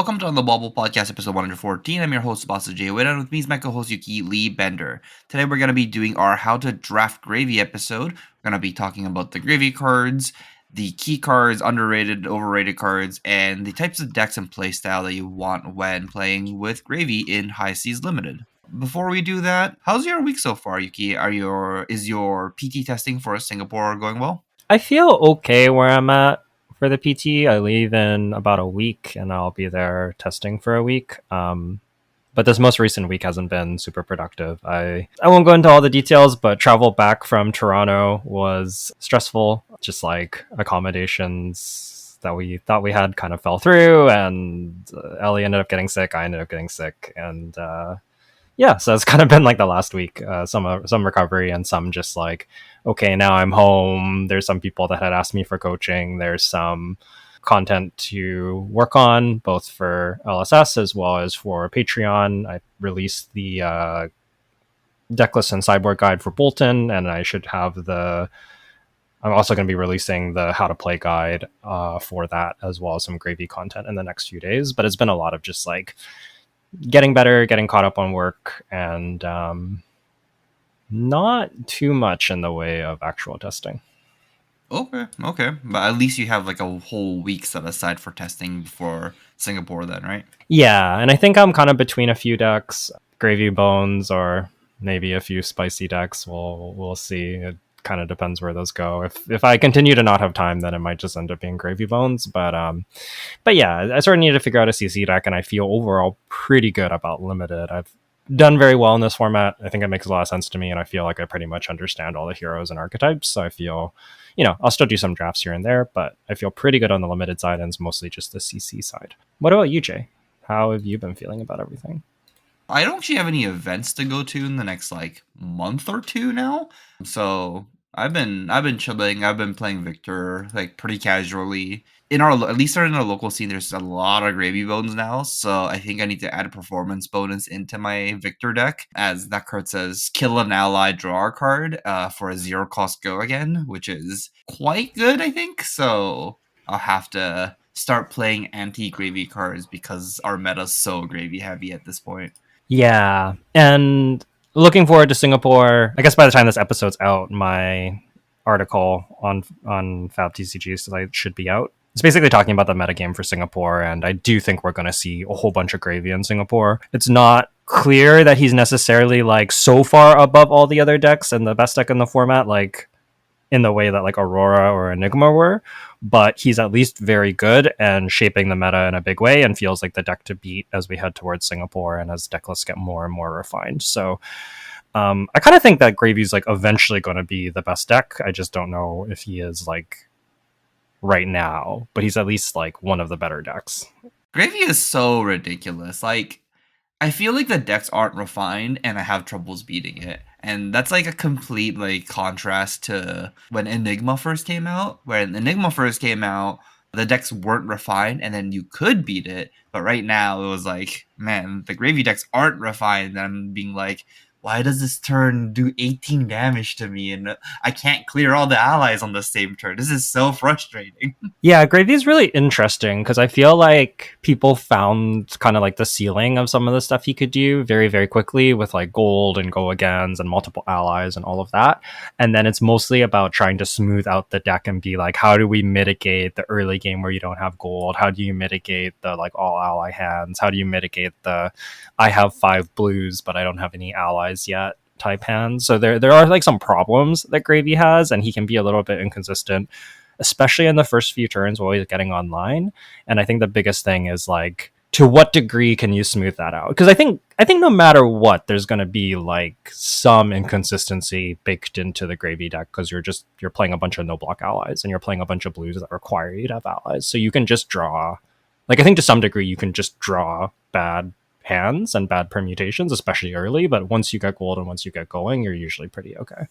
welcome to On the Bubble Podcast, episode 114. I'm your host, Basa J. Wade, and with me is my co-host, Yuki Lee Bender. Today we're going to be doing our How to Draft Gravy episode. We're going to be talking about the Gravy cards, the key cards, underrated, overrated cards, and the types of decks and playstyle that you want when playing with Gravy in High Seas Limited. Before we do that, how's your week so far, Yuki? Is your PT testing for Singapore going well? I feel okay where I'm at for the PT. I leave in about a week and I'll be there testing for a week. But this most recent week hasn't been super productive. I won't go into all the details, but travel back from Toronto was stressful. Just like accommodations that we thought we had kind of fell through, and Ellie ended up getting sick. I ended up getting sick, and so it's kind of been like the last week. Some recovery and some just like, okay, now I'm home. There's some people that had asked me for coaching. There's some content to work on, both for LSS as well as for Patreon. I released the decklist and sideboard guide for Bolton, and I should have I'm also going to be releasing the how to play guide for that, as well as some Gravy content in the next few days. But it's been a lot of just like getting better, getting caught up on work, and not too much in the way of actual testing. Okay. But at least you have like a whole week set aside for testing for Singapore then, right? Yeah, and I think I'm kind of between a few decks, Gravy Bones or maybe a few spicy decks. We'll see. It kind of depends where those go. If I continue to not have time, then it might just end up being Gravy Bones. But yeah, I sort of need to figure out a CC deck, and I feel overall pretty good about Limited. I've done very well in this format. I think it makes a lot of sense to me, and I feel like I pretty much understand all the heroes and archetypes. So I feel, I'll still do some drafts here and there, but I feel pretty good on the Limited side, and it's mostly just the CC side. What about you, Jay? How have you been feeling about everything? I don't actually have any events to go to in the next like month or two now. So I've been chilling. I've been playing Victor like pretty casually. At least in our local scene, there's a lot of Gravy Bones now. So I think I need to add a performance bonus into my Victor deck, as that card says kill an ally, draw a card for a 0 cost go again, which is quite good, I think. So I'll have to start playing anti-Gravy cards because our meta's so Gravy heavy at this point. Yeah, and looking forward to Singapore. I guess by the time this episode's out, my article on FabTCG site should be out. It's basically talking about the metagame for Singapore, and I do think we're going to see a whole bunch of Gravy in Singapore. It's not clear that he's necessarily like so far above all the other decks and the best deck in the format, like in the way that like Aurora or Enigma were, but he's at least very good and shaping the meta in a big way, and feels like the deck to beat as we head towards Singapore and as deck lists get more and more refined. So I kind of think that Gravy's like eventually going to be the best deck. I just don't know if he is like right now, but he's at least like one of the better decks. Gravy is so ridiculous. Like, I feel like the decks aren't refined and I have troubles beating it. And that's like a complete like contrast to when Enigma first came out. When Enigma first came out, the decks weren't refined and then you could beat it. But right now it was like, man, the Gravy decks aren't refined. And I'm being like, why does this turn do 18 damage to me and I can't clear all the allies on the same turn? This is so frustrating. Yeah, Gravy is really interesting because I feel like people found kind of like the ceiling of some of the stuff he could do very, very quickly with like gold and go agains and multiple allies and all of that. And then it's mostly about trying to smooth out the deck and be like, how do we mitigate the early game where you don't have gold? How do you mitigate the like all ally hands? How do you mitigate the I have 5 blues but I don't have any allies yet type hands? So there are like some problems that Gravy has, and he can be a little bit inconsistent, especially in the first few turns while he's getting online. And I think the biggest thing is like, to what degree can you smooth that out? Because I think no matter what, there's going to be like some inconsistency baked into the Gravy deck, because you're playing a bunch of no block allies and you're playing a bunch of blues that require you to have allies. So you can just draw, like I think to some degree you can just draw bad hands and bad permutations, especially early, but once you get gold and once you get going, you're usually pretty okay.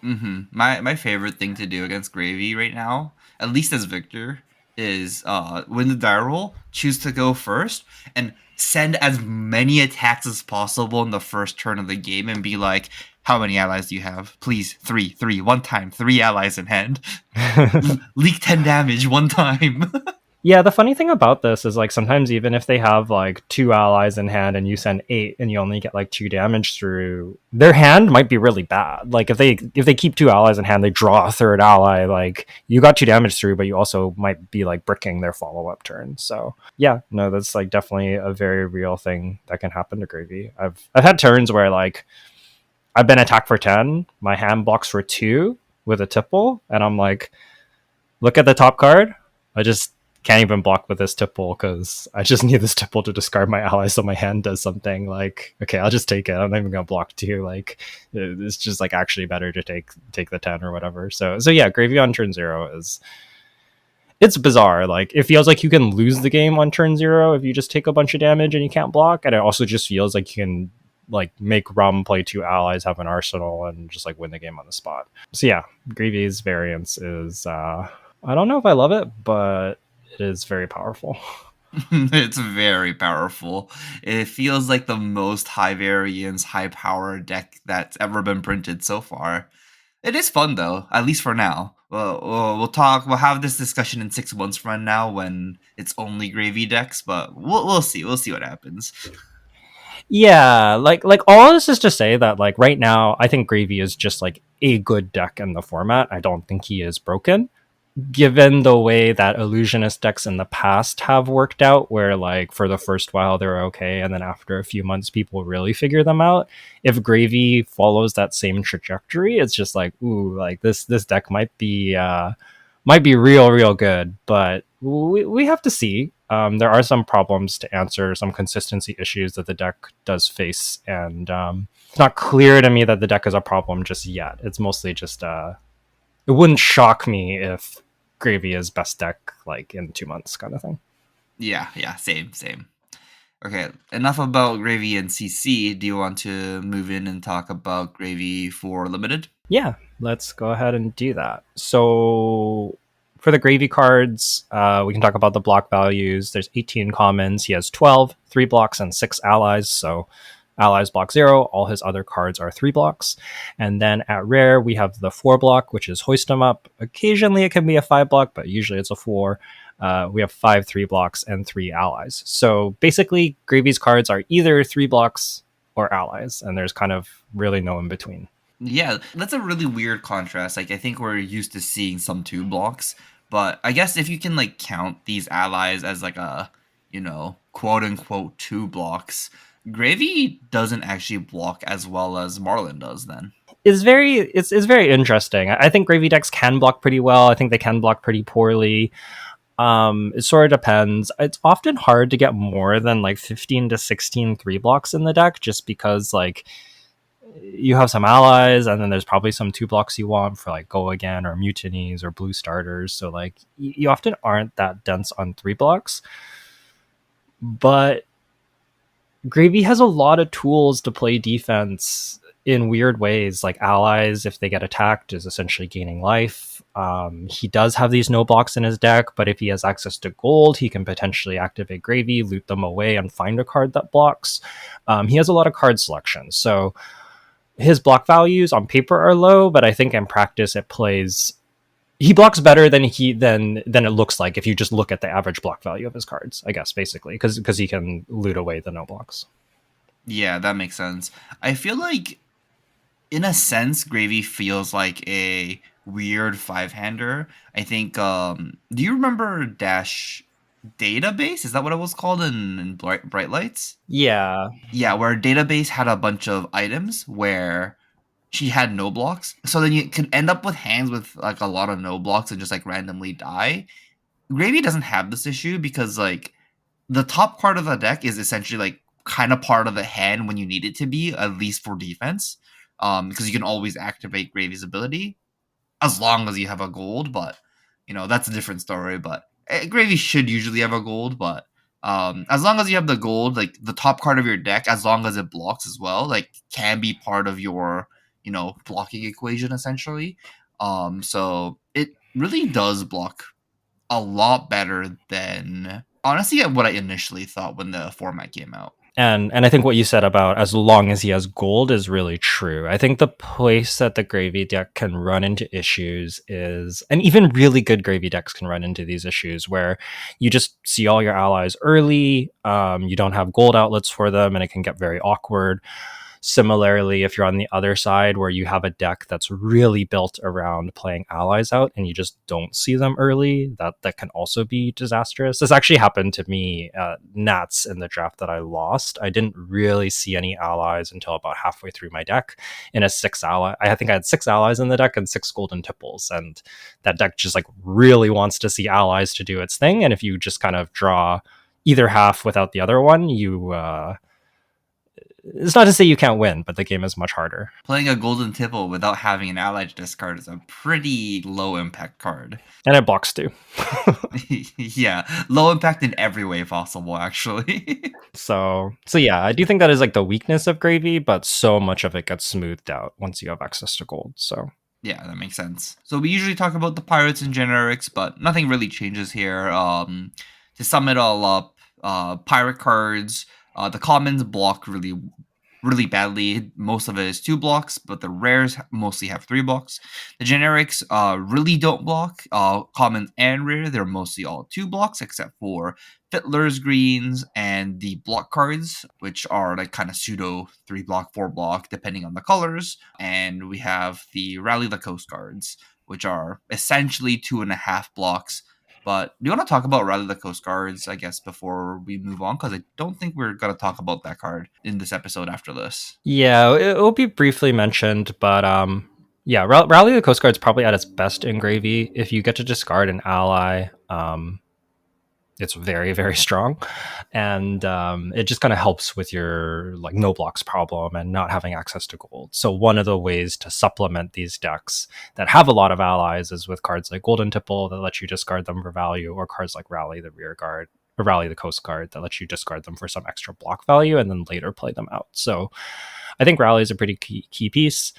My favorite thing to do against Gravy right now, at least as Victor, is win the die roll, choose to go first, and send as many attacks as possible in the first turn of the game and be like, how many allies do you have? Please, 3, one time, 3 allies in hand. Leak 10 damage one time. Yeah, the funny thing about this is like sometimes even if they have like two allies in hand and you send eight and you only get like two damage through, their hand might be really bad. Like if they keep two allies in hand, they draw a third ally. Like you got two damage through, but you also might be like bricking their follow up turn. So yeah, no, that's like definitely a very real thing that can happen to Gravy. I've had turns where like I've been attacked for 10, my hand blocks for two with a tipple, and I'm like, look at the top card. I just can't even block with this tipple because I just need this tipple to discard my ally so my hand does something. Like, okay, I'll just take it. I'm not even gonna block two. Like, it's just like actually better to take the 10 or whatever. So yeah, Gravy on turn zero is it's bizarre. Like it feels like you can lose the game on turn zero if you just take a bunch of damage and you can't block, and it also just feels like you can like make Rum play two allies, have an arsenal, and just like win the game on the spot. So yeah, Greavy's variance is I don't know if I love it, but it is very powerful. It's very powerful. It feels like the most high variance, high power deck that's ever been printed so far. It is fun though, at least for now. We'll talk. We'll have this discussion in 6 months from now when it's only gravy decks, but we'll see. We'll see what happens. Yeah, like all this is to say that like right now, I think Gravy is just like a good deck in the format. I don't think he is broken, given the way that illusionist decks in the past have worked out, where like for the first while they're okay, and then after a few months people really figure them out. If Gravy follows that same trajectory, it's just like, ooh, like this deck might be real good, but we have to see. There are some problems to answer, some consistency issues that the deck does face, and it's not clear to me that the deck is a problem just yet. It's mostly just it wouldn't shock me if Gravy is best deck like in 2 months, kind of thing. Yeah, same. Okay, enough about gravy and CC. Do you want to move in and talk about gravy for limited? Yeah, let's go ahead and do that. So for the Gravy cards, we can talk about the block values. There's 18 commons. He has 12, 3 blocks, and 6 allies. So allies block 0. All his other cards are 3 blocks. And then at rare, we have the 4 block, which is Hoist 'em Up. Occasionally it can be a 5 block, but usually it's a 4. We have 5 3 blocks and 3 allies. So basically, Gravy's cards are either 3 blocks or allies, and there's kind of really no in between. Yeah, that's a really weird contrast. Like I think we're used to seeing some 2 blocks, but I guess if you can like count these allies as like a, quote unquote 2 blocks, Gravy doesn't actually block as well as Marlin does then. It's very interesting. I think Gravy decks can block pretty well. I think they can block pretty poorly. It sort of depends. It's often hard to get more than like 15 to 16 3 blocks in the deck just because like you have some allies and then there's probably some 2 blocks you want for like go again or mutinies or blue starters. So like you often aren't that dense on 3 blocks. But Gravy has a lot of tools to play defense in weird ways. Like allies, if they get attacked, is essentially gaining life. He does have these no blocks in his deck, but if he has access to gold, he can potentially activate Gravy, loot them away, and find a card that blocks. He has a lot of card selection, so his block values on paper are low, but I think in practice it plays. He blocks better than it looks like if you just look at the average block value of his cards. I guess basically because he can loot away the no blocks. Yeah, that makes sense. I feel like in a sense, Gravy feels like a weird five-hander. I think. Do you remember Dash Database? Is that what it was called in Bright Lights? Yeah, Yeah, where Database had a bunch of items where she had no blocks. So then you can end up with hands with like a lot of no blocks and just like randomly die. Gravy doesn't have this issue because like the top card of the deck is essentially like kind of part of the hand when you need it to be, at least for defense. Because you can always activate Gravy's ability as long as you have a gold, but that's a different story. But Gravy should usually have a gold, but as long as you have the gold, like the top card of your deck, as long as it blocks as well, like can be part of your blocking equation essentially. So it really does block a lot better than honestly what I initially thought when the format came out. And I think what you said about as long as he has gold is really true. I think the place that the gravy deck can run into issues is, and even really good gravy decks can run into these issues where you just see all your allies early, you don't have gold outlets for them, and it can get very awkward. Similarly, if you're on the other side where you have a deck that's really built around playing allies out and you just don't see them early, that can also be disastrous. This actually happened to me at Nats in the draft that I lost. I didn't really see any allies until about halfway through my deck in a six ally. I think I had six allies in the deck and six golden tipples, and that deck just like really wants to see allies to do its thing. And if you just kind of draw either half without the other one, it's not to say you can't win, but the game is much harder. Playing a golden tipple without having an ally to discard is a pretty low impact card. And it blocks too. Yeah, low impact in every way possible, actually. So yeah, I do think that is like the weakness of gravy, but so much of it gets smoothed out once you have access to gold. So yeah, that makes sense. So we usually talk about the pirates and generics, but nothing really changes here. To sum it all up, pirate cards, the commons block really badly. Most of it is 2 blocks, but the rares mostly have 3 blocks. The generics really don't block. Common and rare, they're mostly all 2 blocks, except for Fiddler's Greens and the block cards, which are like kind of pseudo 3 block, 4 block, depending on the colors. And we have the Rally the Coast cards, which are essentially 2.5 blocks. But do you want to talk about Rally the Coast Guards, I guess, before we move on? Because I don't think we're going to talk about that card in this episode after this. yeah, it will be briefly mentioned, but yeah, Rally the Coast Guard's probably at its best in gravy. If you get to discard an ally, it's very, very strong, and it just kind of helps with your like no blocks problem and not having access to gold. So one of the ways to supplement these decks that have a lot of allies is with cards like Golden Tipple that let you discard them for value, or cards like Rally the Rear Guard or Rally the Coast Guard that lets you discard them for some extra block value and then later play them out. So I think Rally is a pretty key piece,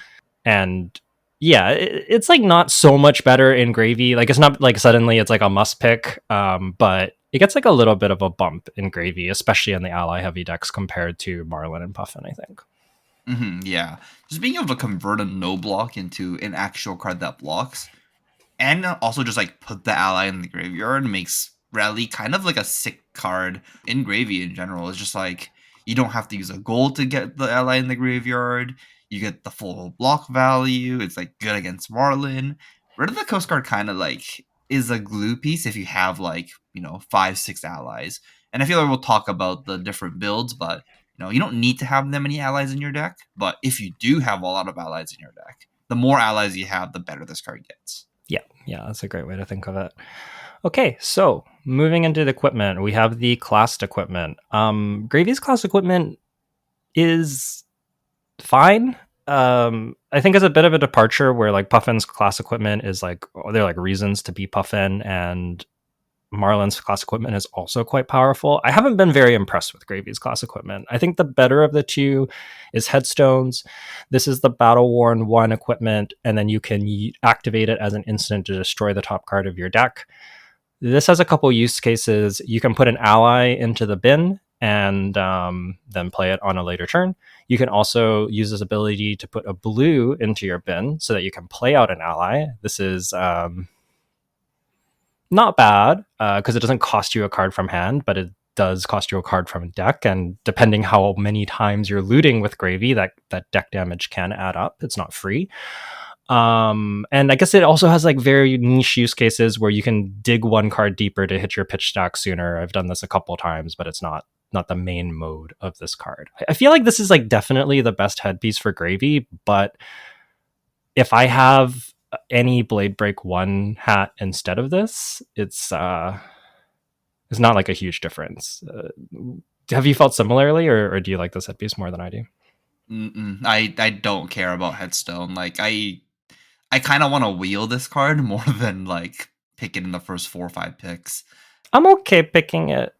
and yeah, it's like not so much better in gravy. Like it's not like suddenly it's like a must pick, but it gets like a little bit of a bump in gravy, especially in the ally heavy decks compared to Marlin and Puffin, I think. Yeah, just being able to convert a no block into an actual card that blocks, and also just like put the ally in the graveyard makes Rally kind of like a sick card in gravy in general. It's just like you don't have to use a gold to get the ally in the graveyard. You get the full block value. It's like good against Marlin. Rid of the Coast Guard kind of like is a glue piece if you have like 5-6 allies. And I feel like we'll talk about the different builds, but you don't need to have that many allies in your deck. But if you do have a lot of allies in your deck, the more allies you have, the better this card gets. Yeah, that's a great way to think of it. Okay, so moving into the equipment, we have the classed equipment. Gravy's classed equipment is fine. I think it's a bit of a departure where like Puffin's class equipment is like they're like reasons to be Puffin, and Marlin's class equipment is also quite powerful. I haven't been very impressed with Gravy's class equipment. I think the better of the two is Headstones. This is the Battle Worn 1 equipment, and then you can activate it as an instant to destroy the top card of your deck. This has a couple use cases. You can put an ally into the bin and then play it on a later turn. You can also use this ability to put a blue into your bin so that you can play out an ally. This is not bad because it doesn't cost you a card from hand, but it does cost you a card from deck. And depending how many times you're looting with Gravy, that deck damage can add up. It's not free. And I guess it also has like very niche use cases where you can dig one card deeper to hit your pitch stack sooner. I've done this a couple of times, but it's not the main mode of this card. I feel like this is like definitely the best headpiece for Gravy, but if I have any Blade Break 1 hat instead of this, it's not like a huge difference. Have you felt similarly, or do you like this headpiece more than I do? I don't care about Headstone. Like I kind of want to wheel this card more than like pick it in the first 4 or 5 picks. I'm okay picking it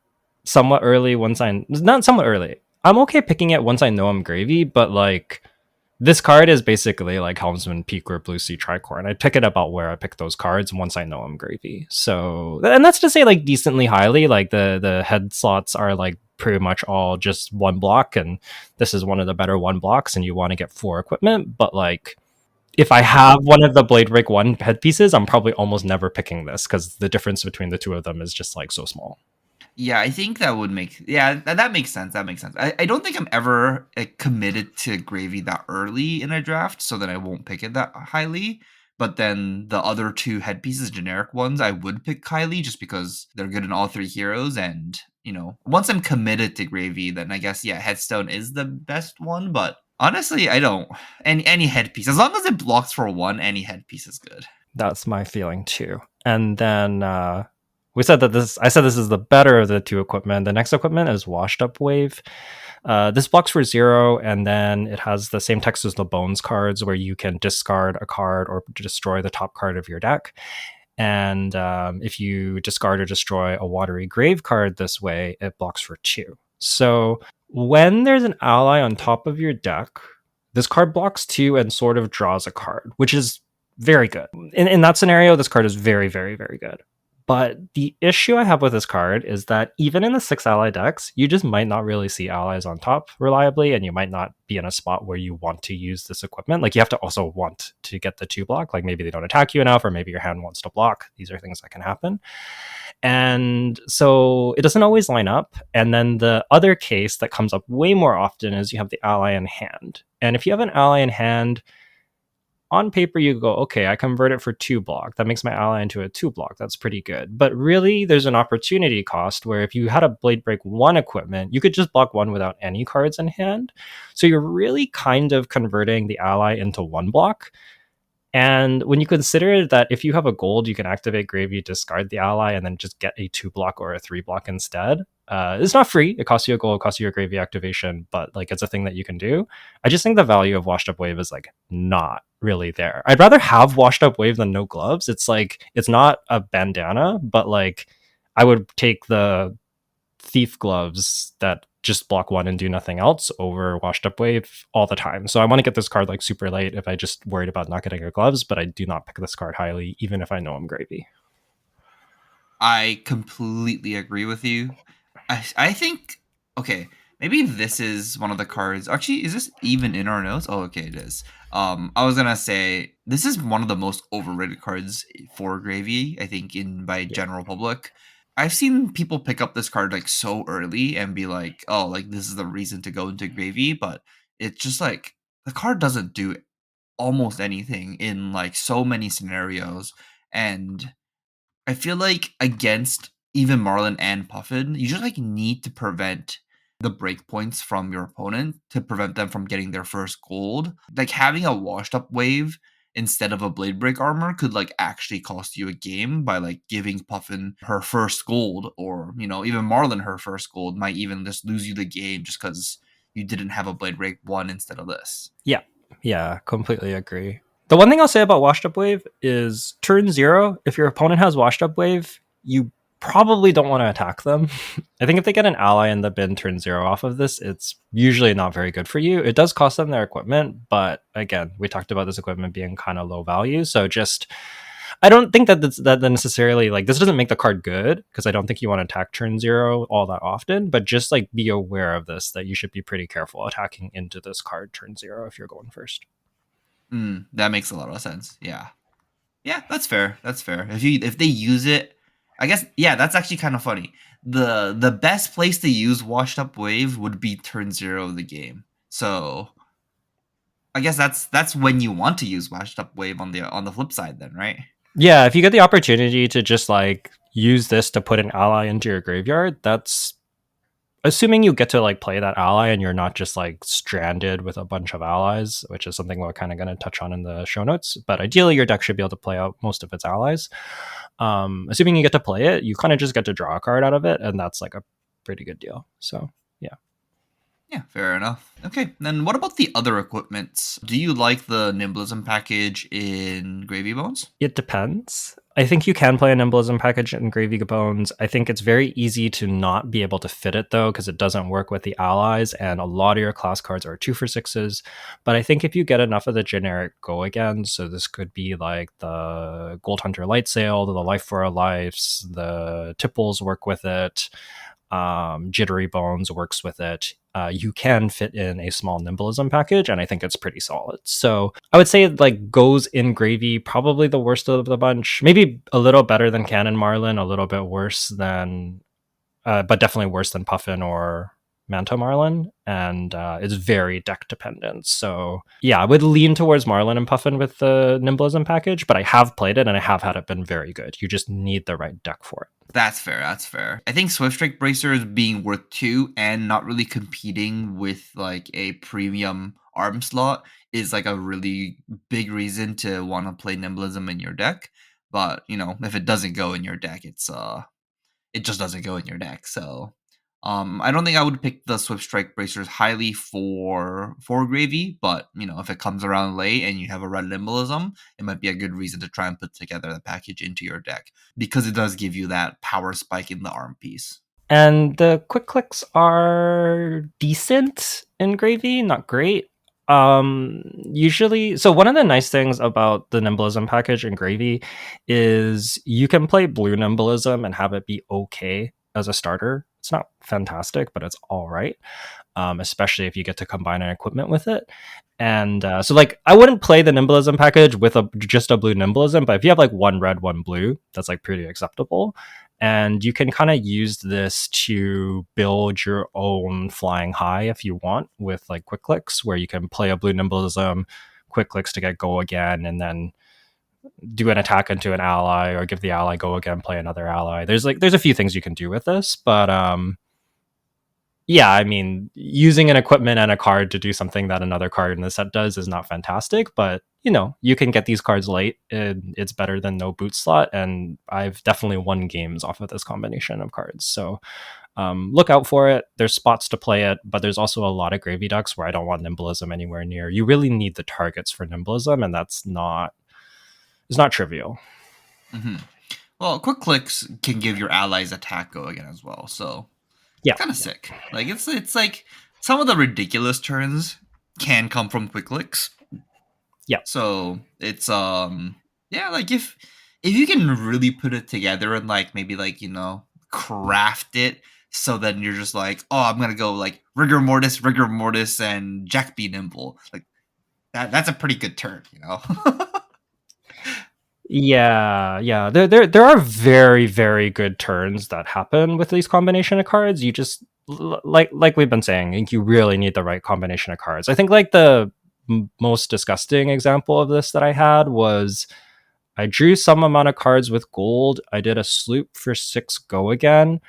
somewhat early once not somewhat early. I'm okay picking it once I know I'm Gravy, but like This card is basically like Helmsman Peak or Blue Sea Tricorn. I pick it about where I pick those cards once I know I'm gravy. So, and that's to say like decently highly. Like the head slots are like pretty much all just one block, and this is one of the better one blocks, and you want to get 4 equipment. But like, if I have one of the Blade Break 1 headpieces, I'm probably almost never picking this because the difference between the two of them is just like so small. Yeah, I think that would make that makes sense. That makes sense. I don't think I'm ever committed to gravy that early in a draft, so that I won't pick it that highly. But then the other two headpieces, generic ones, I would pick highly just because they're good in all 3 heroes. And once I'm committed to gravy, then I guess headstone is the best one. But honestly, I don't any headpiece, as long as it blocks for 1, any headpiece is good. That's my feeling too. And then we said that I said this is the better of the two equipment. The next equipment is Washed Up Wave. This blocks for 0, and then it has the same text as the Bones cards, where you can discard a card or destroy the top card of your deck. And if you discard or destroy a Watery Grave card this way, it blocks for 2. So when there's an ally on top of your deck, this card blocks 2 and sort of draws a card, which is very good. In that scenario, this card is very, very, very good. But the issue I have with this card is that even in the 6 ally decks, you just might not really see allies on top reliably, and you might not be in a spot where you want to use this equipment. Like, you have to also want to get the 2 block. Like, maybe they don't attack you enough, or maybe your hand wants to block. These are things that can happen. And so it doesn't always line up. And then the other case that comes up way more often is you have the ally in hand. And if you have an ally in hand, on paper you go, okay, I convert it for 2 block. That makes my ally into a 2 block. That's pretty good. But really, there's an opportunity cost where if you had a Blade Break 1 equipment, you could just block 1 without any cards in hand. So you're really kind of converting the ally into 1 block. And when you consider that if you have a gold, you can activate Gravy, discard the ally, and then just get a 2 block or a 3 block instead. It's not free. It costs you a gold, it costs you a Gravy activation, but like, it's a thing that you can do. I just think the value of Washed Up Wave is like not really there. I'd rather have Washed Up Wave than no gloves. It's like, it's not a bandana, but like, I would take the Thief gloves that just block 1 and do nothing else over Washed Up Wave all the time. So I want to get this card like super late if I just worried about not getting her gloves, but I do not pick this card highly, even if I know I'm gravy. I completely agree with you. I think, okay, maybe this is one of the cards. Actually, is this even in our notes? Oh, okay, it is. I was gonna say this is one of the most overrated cards for gravy, I think, by general public. I've seen people pick up this card like so early and be like, oh, like this is the reason to go into gravy, but it's just like the card doesn't do almost anything in like so many scenarios. And I feel like against even Marlin and Puffin, you just like need to prevent the breakpoints from your opponent to prevent them from getting their first gold. Like, having a washed up wave instead of a blade break armor could like actually cost you a game by like giving Puffin her first gold, or even Marlin her first gold might even just lose you the game just because you didn't have a blade break 1 instead of this. Yeah, completely agree. The one thing I'll say about Washed Up Wave is turn 0, if your opponent has Washed Up Wave, you probably don't want to attack them. I think if they get an ally in the bin turn 0 off of this, it's usually not very good for you. It does cost them their equipment, but again, we talked about this equipment being kind of low value, so just I don't think that necessarily, like, this doesn't make the card good, because I don't think you want to attack turn 0 all that often, but just like be aware of this, that you should be pretty careful attacking into this card turn 0 if you're going first. That makes a lot of sense. Yeah, that's fair. That's fair. If they use it, I guess. Yeah, that's actually kind of funny. The best place to use washed up wave would be turn 0 of the game. So I guess that's when you want to use washed up wave on the flip side, then, right? Yeah, if you get the opportunity to just like use this to put an ally into your graveyard, that's assuming you get to like play that ally and you're not just like stranded with a bunch of allies, which is something we're kind of going to touch on in the show notes. But ideally, your deck should be able to play out most of its allies. Assuming you get to play it, you kind of just get to draw a card out of it, and that's like a pretty good deal. So yeah. Yeah, fair enough. Okay, then what about the other equipments? Do you like the Nimblism package in Gravy Bones? It depends. I think you can play a Nimblism package in Gravy Bones. I think it's very easy to not be able to fit it though, because it doesn't work with the allies, and a lot of your class cards are 2 for 6s. But I think if you get enough of the generic go again, so this could be like the Gold Hunter Lightsail, the Life for Our Lives, the Tipples work with it, Jittery Bones works with it. You can fit in a small Nimblism package, and I think it's pretty solid. So I would say it like goes in Gravy, probably the worst of the bunch. Maybe a little better than Cannon Marlin, a little bit worse than, but definitely worse than Puffin or Manto Marlin, and it's very deck dependent. So yeah, I would lean towards Marlin and Puffin with the Nimblism package, but I have played it and I have had it been very good. You just need the right deck for it. That's fair. That's fair. I think Swift Strike Bracers being worth 2 and not really competing with like a premium arm slot is like a really big reason to want to play Nimblism in your deck. But if it doesn't go in your deck, it just doesn't go in your deck. So I don't think I would pick the Swift Strike Bracers highly for Gravy, but if it comes around late and you have a red Nimblism, it might be a good reason to try and put together the package into your deck because it does give you that power spike in the arm piece. And the quick clicks are decent in Gravy, not great. Usually, so one of the nice things about the Nimblism package in Gravy is you can play blue Nimblism and have it be okay as a starter. It's not fantastic, but it's all right. Especially if you get to combine an equipment with it. And so, like, I wouldn't play the Nimblism package with just a blue Nimblism, but if you have like one red, one blue, that's like pretty acceptable. And you can kind of use this to build your own flying high if you want with like quick clicks, where you can play a blue Nimblism, quick clicks to get go again, and then do an attack into an ally or give the ally go again, play another ally. There's a few things you can do with this, but yeah, I mean, using an equipment and a card to do something that another card in the set does is not fantastic, but you can get these cards late, and it's better than no boot slot, and I've definitely won games off of this combination of cards. So look out for it. There's spots to play it, but there's also a lot of Gravy decks where I don't want Nimblism anywhere near. You really need the targets for Nimblism, and it's not trivial. Mm-hmm. Well, quick clicks can give your allies attack go again as well, so Yeah, kind of sick. Like it's like some of the ridiculous turns can come from quick clicks. Yeah. So it's yeah, like if you can really put it together and like maybe like craft it so then you're just like, oh, I'm gonna go like rigor mortis and Jack be nimble. Like that's a pretty good turn. Yeah. There are very, very good turns that happen with these combination of cards. You just like we've been saying, I think you really need the right combination of cards. I think like the most disgusting example of this that I had was I drew some amount of cards with gold. I did a sloop for 6 go again.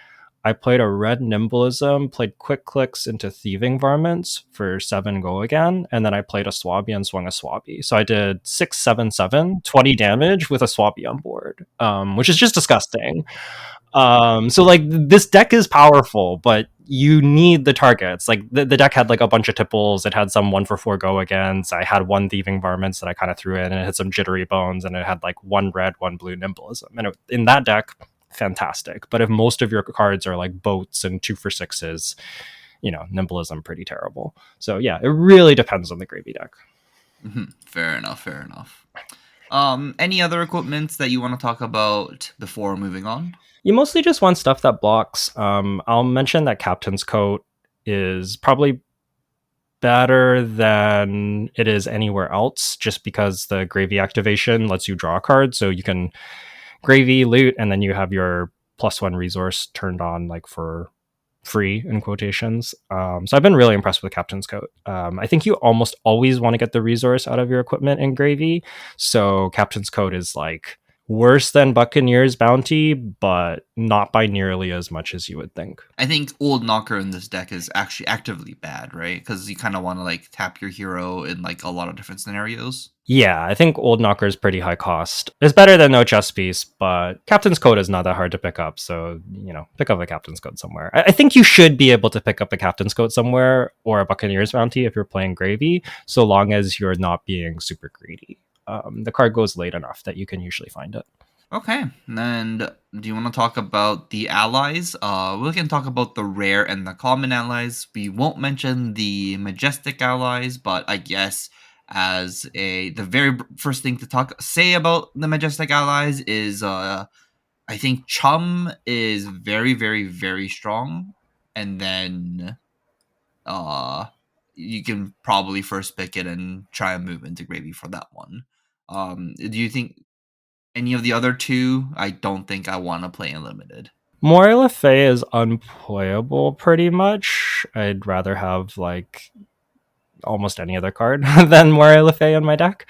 I played a red Nimblism, played quick clicks into Thieving Varmints for 7 go again, and then I played a Swabby and swung a Swabby. So I did 6, 7, 7, 20 damage with a Swabby on board, which is just disgusting. So like this deck is powerful, but you need the targets. Like the deck had like a bunch of tipples. It had some 1-for-4 go against. I had one Thieving Varmints that I kind of threw in, and it had some Jittery Bones, and it had like one red, one blue Nimblism. And in that deck, fantastic. But if most of your cards are like boats and 2-for-6s, Nimblism pretty terrible. So yeah, it really depends on the Gravy deck. Mm-hmm. Fair enough. Any other equipments that you want to talk about before moving on? You mostly just want stuff that blocks. I'll mention that Captain's Coat is probably better than it is anywhere else, just because the Gravy activation lets you draw a card, so you can Gravy, loot, and then you have your +1 resource turned on like for free in quotations. So I've been really impressed with Captain's Coat. I think you almost always want to get the resource out of your equipment in Gravy, so Captain's Coat is like worse than Buccaneers Bounty, but not by nearly as much as you would think. I think Old Knocker in this deck is actually actively bad, right? Because you kind of want to like tap your hero in like a lot of different scenarios. Yeah, I think Old Knocker is pretty high cost. It's better than no chess piece, but Captain's Code is not that hard to pick up. So, pick up a Captain's Code somewhere. I think you should be able to pick up a Captain's Code somewhere or a Buccaneers Bounty if you're playing Gravy, so long as you're not being super greedy. The card goes late enough that you can usually find it. Okay, and do you want to talk about the allies? We can talk about the rare and the common allies. We won't mention the majestic allies, but I guess as the very first thing to say about the majestic allies is I think Chum is very, very, very strong, and then uh you can probably first pick it and try and move into Gravy for that one. Do you think any of the other two? I don't think I want to play in limited. Moira Le Fay is unplayable pretty much. I'd rather have like almost any other card than Moira Le Fay in my deck.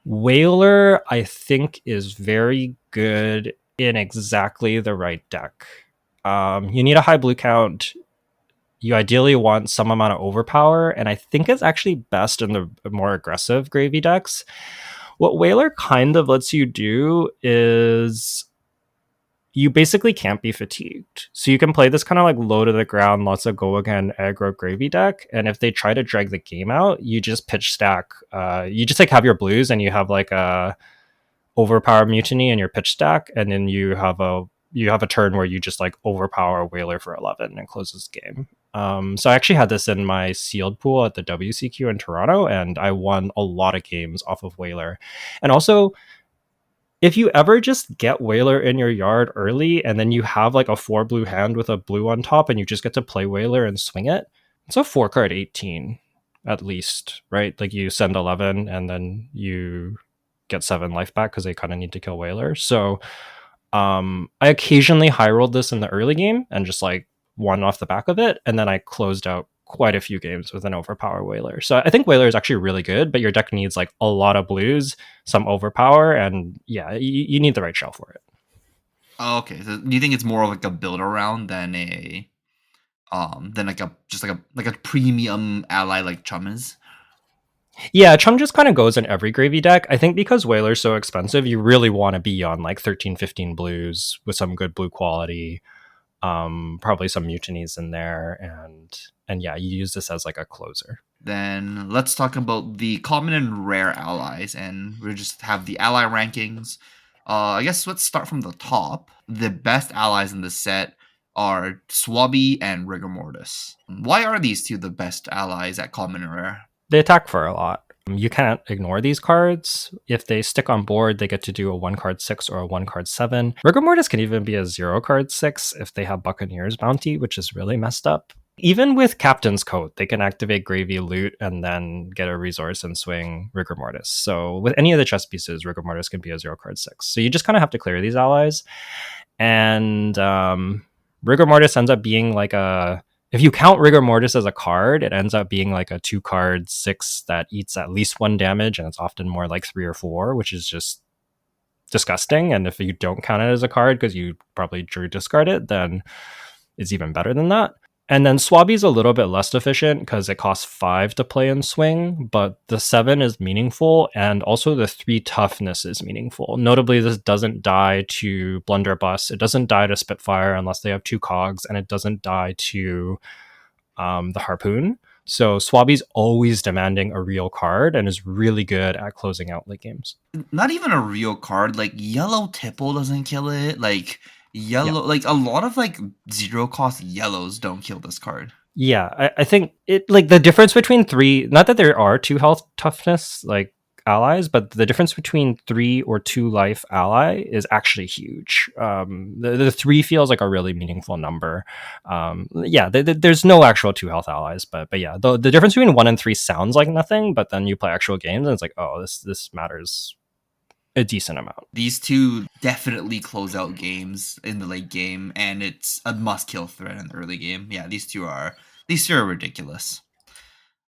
Whaler, I think, is very good in exactly the right deck. You need a high blue count. You ideally want some amount of overpower, and I think it's actually best in the more aggressive Gravy decks. What Whaler kind of lets you do is you basically can't be fatigued. So you can play this kind of like low to the ground, lots of go again aggro Gravy deck. And if they try to drag the game out, you just pitch stack. You just like have your blues and you have like a overpower Mutiny in your pitch stack, and then you have a turn where you just like overpower Whaler for 11 and closes the game. So I actually had this in my sealed pool at the WCQ in Toronto, and I won a lot of games off of Whaler. And also, if you ever just get Whaler in your yard early and then you have like a 4 blue hand with a blue on top and you just get to play Whaler and swing it, it's a 4 card 18 at least, right? Like you send 11 and then you get 7 life back because they kind of need to kill Whaler. So I occasionally high rolled this in the early game and just like won off the back of it. And then I closed out quite a few games with an overpower Whaler. So I think Whaler is actually really good, but your deck needs like a lot of blues, some overpower, and yeah, you need the right shell for it. Oh, okay. So do you think it's more of like a build around than like a just like a premium ally like Chum is? Yeah, Chum just kind of goes in every Gravy deck. I think because Whaler's so expensive, you really want to be on like 13, 15 blues with some good blue quality. Probably some mutinies in there, and yeah, you use this as like a closer. Then let's talk about the common and rare allies, and we'll just have the ally rankings. I guess let's start from the top. The best allies in the set are Swabby and Rigor Mortis. Why are these two the best allies at common and rare? They attack for a lot. You can't ignore these cards. If they stick on board, they get to do a 1 card 6 or a 1 card 7. Rigor Mortis can even be a 0 card 6 if they have Buccaneers Bounty, which is really messed up. Even with Captain's Coat, they can activate Gravy Loot and then get a resource and swing Rigor Mortis. So with any of the chess pieces, Rigor Mortis can be a 0 card 6. So you just kind of have to clear these allies. And Rigor Mortis ends up being like if you count Rigor Mortis as a card, it ends up being like a 2 card 6 that eats at least 1 damage, and it's often more like 3 or 4, which is just disgusting. And if you don't count it as a card because you probably drew discard it, then it's even better than that. And then Swabby's a little bit less efficient because it costs 5 to play and swing, but the 7 is meaningful, and also the 3 toughness is meaningful. Notably, this doesn't die to Blunderbuss, it doesn't die to Spitfire unless they have 2 cogs, and it doesn't die to the Harpoon. So Swabby's always demanding a real card and is really good at closing out late games. Not even a real card. Like Yellow Tipple doesn't kill it. Like yellow, like a lot of like 0 cost yellows don't kill this card. Yeah, I think it like the difference between 3, not that there are 2 health toughness like allies, but the difference between 3 or 2 life ally is actually huge. The 3 feels like a really meaningful number. There's no actual 2 health allies, but yeah, the difference between 1 and 3 sounds like nothing, but then you play actual games and it's like, oh, this matters a decent amount. These two definitely close out games in the late game, and it's a must kill threat in the early game. Yeah, these two are ridiculous.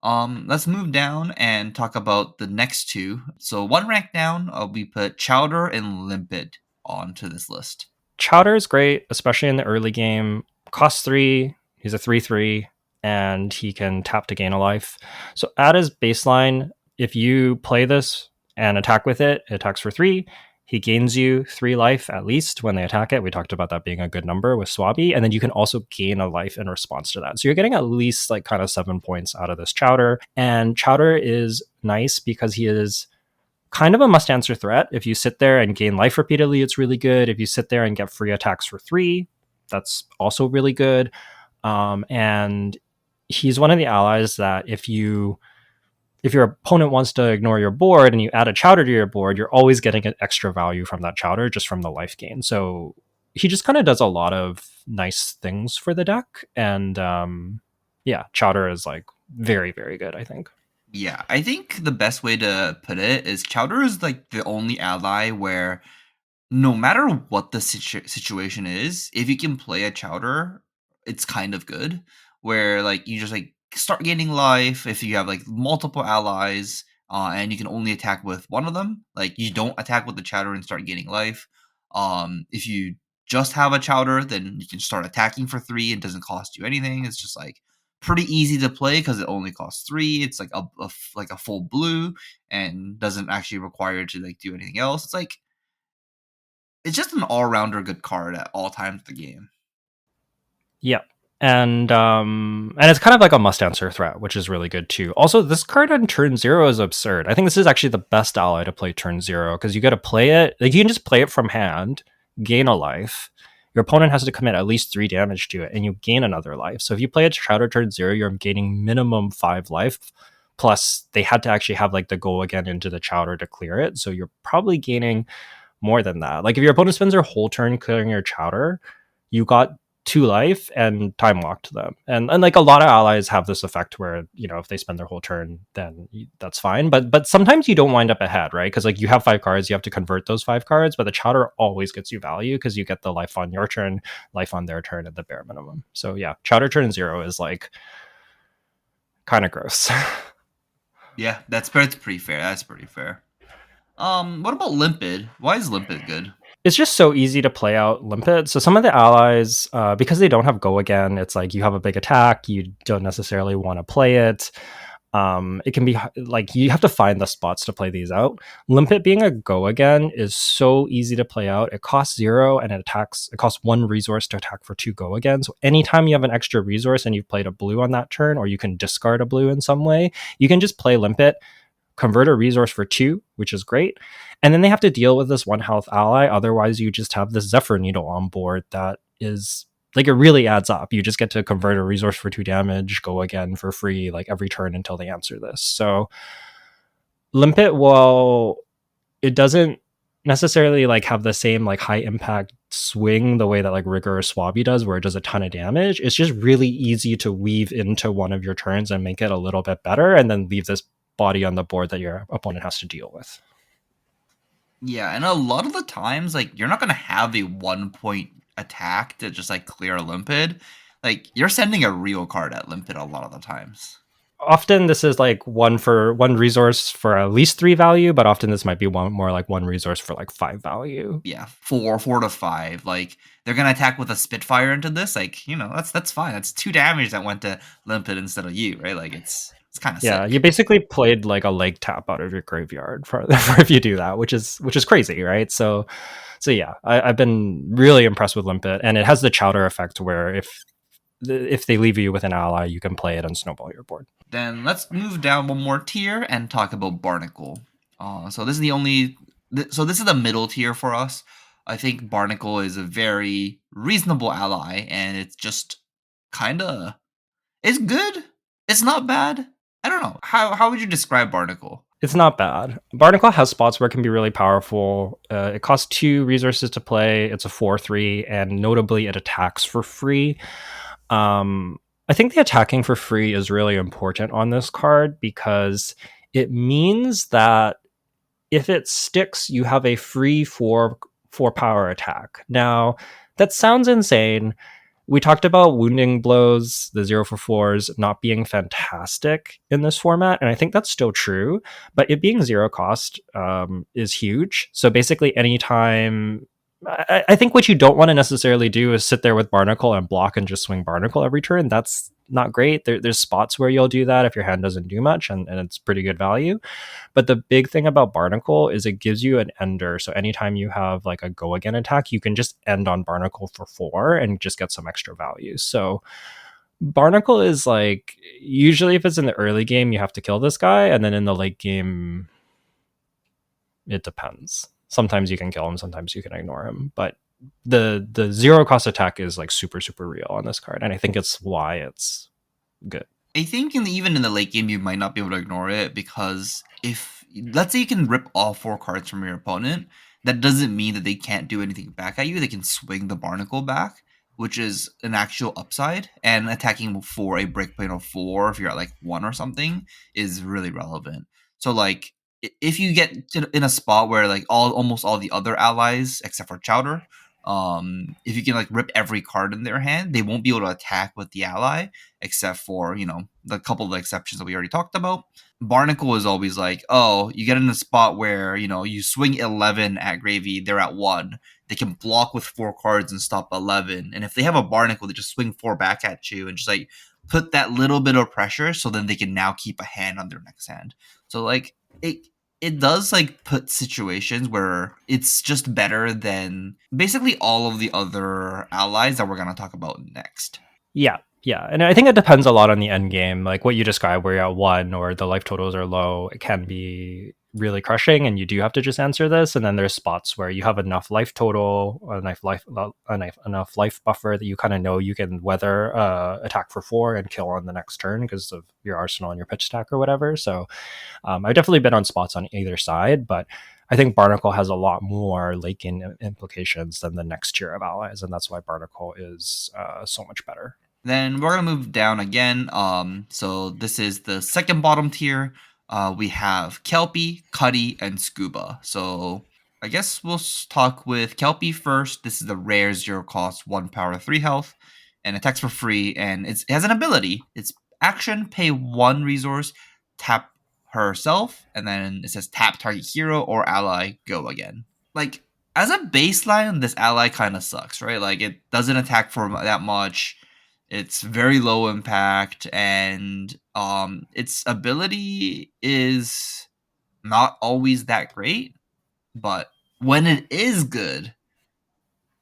Let's move down and talk about the next two. So one rank down, we put Chowder and Limpid onto this list. Chowder is great, especially in the early game. Cost 3, he's a 3/3, and he can tap to gain a life. So at his baseline, if you play this and attack with it, it attacks for 3. He gains you 3 life at least when they attack it. We talked about that being a good number with Swabby. And then you can also gain a life in response to that. So you're getting at least like kind of 7 points out of this Chowder. And Chowder is nice because he is kind of a must answer threat. If you sit there and gain life repeatedly, it's really good. If you sit there and get free attacks for 3, that's also really good. And he's one of the allies that if your opponent wants to ignore your board and you add a Chowder to your board, you're always getting an extra value from that Chowder just from the life gain. So he just kind of does a lot of nice things for the deck. And yeah, Chowder is like very, very good, I think. Yeah, I think the best way to put it is Chowder is like the only ally where no matter what the situation is, if you can play a Chowder, it's kind of good. Where like you just like start gaining life if you have like multiple allies, and you can only attack with one of them. Like you don't attack with the Chowder and start gaining life. If you just have a Chowder, then you can start attacking for 3. It doesn't cost you anything. It's just like pretty easy to play because it only costs 3. It's like like a full blue and doesn't actually require to like do anything else. It's just an all-rounder good card at all times of the game. Yeah. And it's kind of like a must answer threat, which is really good too. Also, this card on turn 0 is absurd. I think this is actually the best ally to play turn 0 because you got to play it. Like you can just play it from hand, gain a life. Your opponent has to commit at least 3 damage to it, and you gain another life. So if you play a Chowder turn 0, you're gaining minimum 5 life. Plus, they had to actually have like the go again into the Chowder to clear it. So you're probably gaining more than that. Like if your opponent spends their whole turn clearing your Chowder, you got 2 life and time walked them. And like a lot of allies have this effect where, you know, if they spend their whole turn, then that's fine. But sometimes you don't wind up ahead, right? Because like you have 5 cards, you have to convert those 5 cards, but the Chowder always gets you value because you get the life on your turn, life on their turn at the bare minimum. So yeah, Chowder turn 0 is like kind of gross. Yeah, that's pretty fair. That's pretty fair. What about Limpid? Why is Limpid good? It's just so easy to play out Limpid. So some of the allies, because they don't have go again, it's like you have a big attack, you don't necessarily want to play it. It can be like you have to find the spots to play these out. Limpid being a go again is so easy to play out. It costs 0 and it costs 1 resource to attack for 2 go again. So anytime you have an extra resource and you've played a blue on that turn, or you can discard a blue in some way, you can just play Limpid, convert a resource for 2, which is great. And then they have to deal with this 1 health ally. Otherwise, you just have this Zephyr Needle on board that is like it really adds up. You just get to convert a resource for 2 damage, go again for free, like every turn until they answer this. So Limpid, well, it doesn't necessarily like have the same like high impact swing the way that like Rigor or Swabby does, where it does a ton of damage. It's just really easy to weave into one of your turns and make it a little bit better, and then leave this body on the board that your opponent has to deal with. Yeah, and a lot of the times, like you're not gonna have a 1 point attack to just like clear Limpid. Like you're sending a real card at Limpid a lot of the times. Often this is like one resource for at least 3 value, but often this might be more like 1 resource for like 5 value. Yeah, 4 to 5. Like they're gonna attack with a Spitfire into this. Like that's fine. That's 2 damage that went to Limpid instead of you, right? Like it's kind of Yeah, sick. you basically played like a leg tap out of your graveyard for if you do that, which is crazy, right? So yeah, I've been really impressed with Limpid, and it has the Chowder effect where if they leave you with an ally, you can play it and snowball your board. Then let's move down one more tier and talk about Barnacle. So this is the only. So this is the middle tier for us. I think Barnacle is a very reasonable ally, and it's just kind of. It's good. It's not bad. I don't know. How would you describe Barnacle? It's not bad. Barnacle has spots where it can be really powerful. It costs 2 resources to play. It's a 4/3, and notably, it attacks for free. I think the attacking for free is really important on this card because it means that if it sticks, you have a free 4 power attack. Now, that sounds insane, We talked about wounding blows, the 0 for 4s not being fantastic in this format, and I think that's still true. But it being zero cost is huge. So basically, anytime I think what you don't want to necessarily do is sit there with Barnacle and block and just swing Barnacle every turn. That's not great. There's spots where you'll do that if your hand doesn't do much, and it's pretty good value. But the big thing about Barnacle is it gives you an ender. So anytime you have like a go again attack, you can just end on Barnacle for 4 and just get some extra value. So Barnacle is like, usually if it's in the early game, you have to kill this guy. And then in the late game, it depends. Sometimes you can kill him, sometimes you can ignore him. But the zero cost attack is like super, super real on this card. And I think it's why it's good. I think even in the late game, you might not be able to ignore it because if, let's say you can rip all 4 cards from your opponent, that doesn't mean that they can't do anything back at you. They can swing the Barnacle back, which is an actual upside, and attacking for a breakpoint of 4 if you're at like 1 or something is really relevant. So like if you get in a spot where like almost all the other allies except for Chowder, if you can like rip every card in their hand, they won't be able to attack with the ally except for, you know, the couple of exceptions that we already talked about. Barnacle is always like, oh, you get in a spot where, you know, you swing 11 at Gravy, they're at 1. They can block with 4 cards and stop 11. And if they have a Barnacle, they just swing 4 back at you and just like put that little bit of pressure so then they can now keep a hand on their next hand. So like it does like put situations where it's just better than basically all of the other allies that we're going to talk about next. Yeah. And I think it depends a lot on the end game, like what you described, where you're at 1 or the life totals are low. It can be really crushing, and you do have to just answer this. And then there's spots where you have enough life total, enough life buffer that you kind of know you can weather attack for 4 and kill on the next turn because of your arsenal and your pitch stack or whatever. So I've definitely been on spots on either side, but I think Barnacle has a lot more late game implications than the next tier of allies, and that's why Barnacle is so much better. Then we're going to move down again. So this is the second bottom tier. We have Kelpie, Cuddy, and Scuba. So I guess we'll talk with Kelpie first. This is the rare 0 cost, 1 power, 3 health, and attacks for free. And it has an ability. It's action, pay 1 resource, tap herself, and then it says tap target hero or ally, go again. Like, as a baseline, this ally kind of sucks, right? Like, it doesn't attack for that much. It's very low impact, and its ability is not always that great, but when it is good,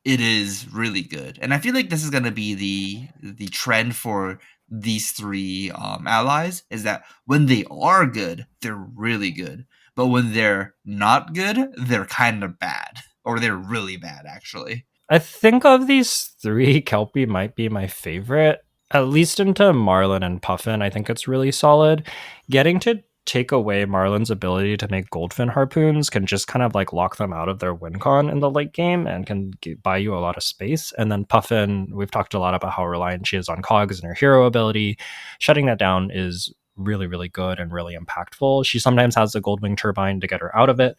it is really good. And I feel like this is going to be the trend for these 3 allies, is that when they are good, they're really good. But when they're not good, they're kind of bad. Or they're really bad, actually. I think of these 3, Kelpie might be my favorite, at least into Marlin and Puffin. I think it's really solid. Getting to take away Marlin's ability to make Goldfin harpoons can just kind of like lock them out of their win con in the late game and can buy you a lot of space. And then Puffin, we've talked a lot about how reliant she is on cogs and her hero ability. Shutting that down is really, really good and really impactful. She sometimes has the Goldwing turbine to get her out of it,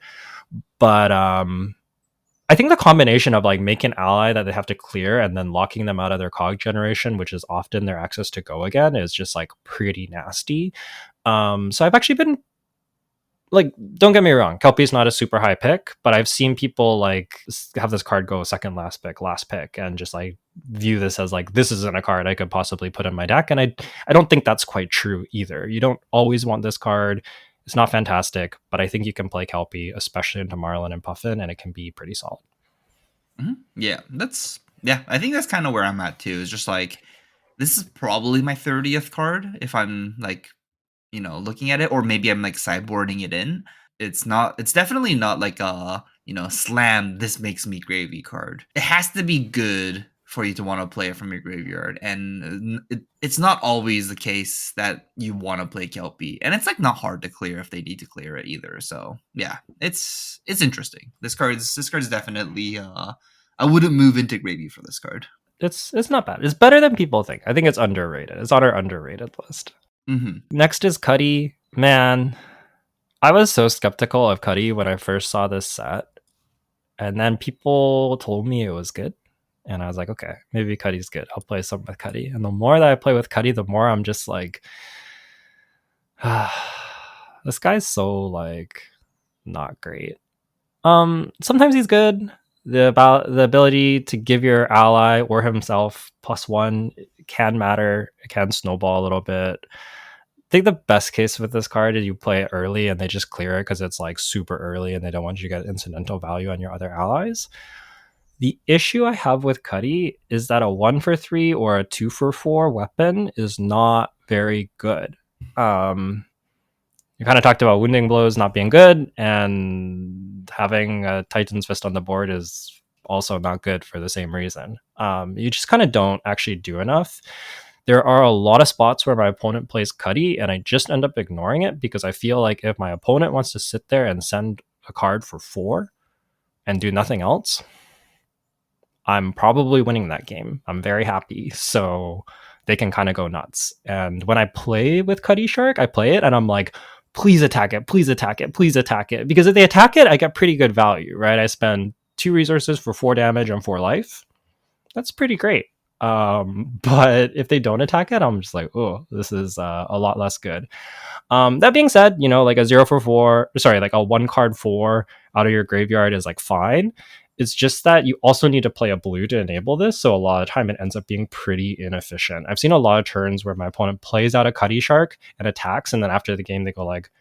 but I think the combination of like make an ally that they have to clear and then locking them out of their cog generation, which is often their access to go again, is just like pretty nasty. So I've actually been like, don't get me wrong, Kelpie's not a super high pick, but I've seen people like have this card go second last pick, and just like view this as like, this isn't a card I could possibly put in my deck. And I don't think that's quite true either. You don't always want this card. It's not fantastic, but I think you can play Kelpie, especially into Marlin and Puffin, and it can be pretty solid. Mm-hmm. Yeah, I think that's kind of where I'm at too. It's just like, this is probably my 30th card if I'm like, you know, looking at it, or maybe I'm like sideboarding it in. It's definitely not like a, you know, slam, this makes me gravy card. It has to be good for you to want to play it from your graveyard, and it's not always the case that you want to play Kelpie, and it's like not hard to clear if they need to clear it either. So yeah, it's interesting. This card's definitely I wouldn't move into gravy for this card. It's not bad. It's better than people think. I think it's underrated. It's on our underrated list. Mm-hmm. Next is Cuddy. Man, I was so skeptical of Cuddy when I first saw this set, and then people told me it was good. And I was like, okay, maybe Cuddy's good. I'll play some with Cuddy. And the more that I play with Cuddy, the more I'm just like, this guy's so like not great. Sometimes he's good. The ability to give your ally or himself +1 can matter. It can snowball a little bit. I think the best case with this card is you play it early and they just clear it because it's like super early and they don't want you to get incidental value on your other allies. The issue I have with Cuddy is that a 1 for 3 or a 2 for 4 weapon is not very good. You kind of talked about wounding blows not being good, and having a Titan's Fist on the board is also not good for the same reason. You just kind of don't actually do enough. There are a lot of spots where my opponent plays Cuddy, and I just end up ignoring it because I feel like if my opponent wants to sit there and send a card for 4 and do nothing else, I'm probably winning that game. I'm very happy. So they can kind of go nuts. And when I play with Cuddy Shark, I play it and I'm like, please attack it, please attack it, please attack it. Because if they attack it, I get pretty good value, right? I spend 2 resources for 4 damage and 4 life. That's pretty great. But if they don't attack it, I'm just like, oh, this is a lot less good. That being said, like a 0 for 4, sorry, like a 1 card 4 out of your graveyard is like fine. It's just that you also need to play a blue to enable this, so a lot of time it ends up being pretty inefficient. I've seen a lot of turns where my opponent plays out a Cuddy Shark and attacks, and then after the game they go like,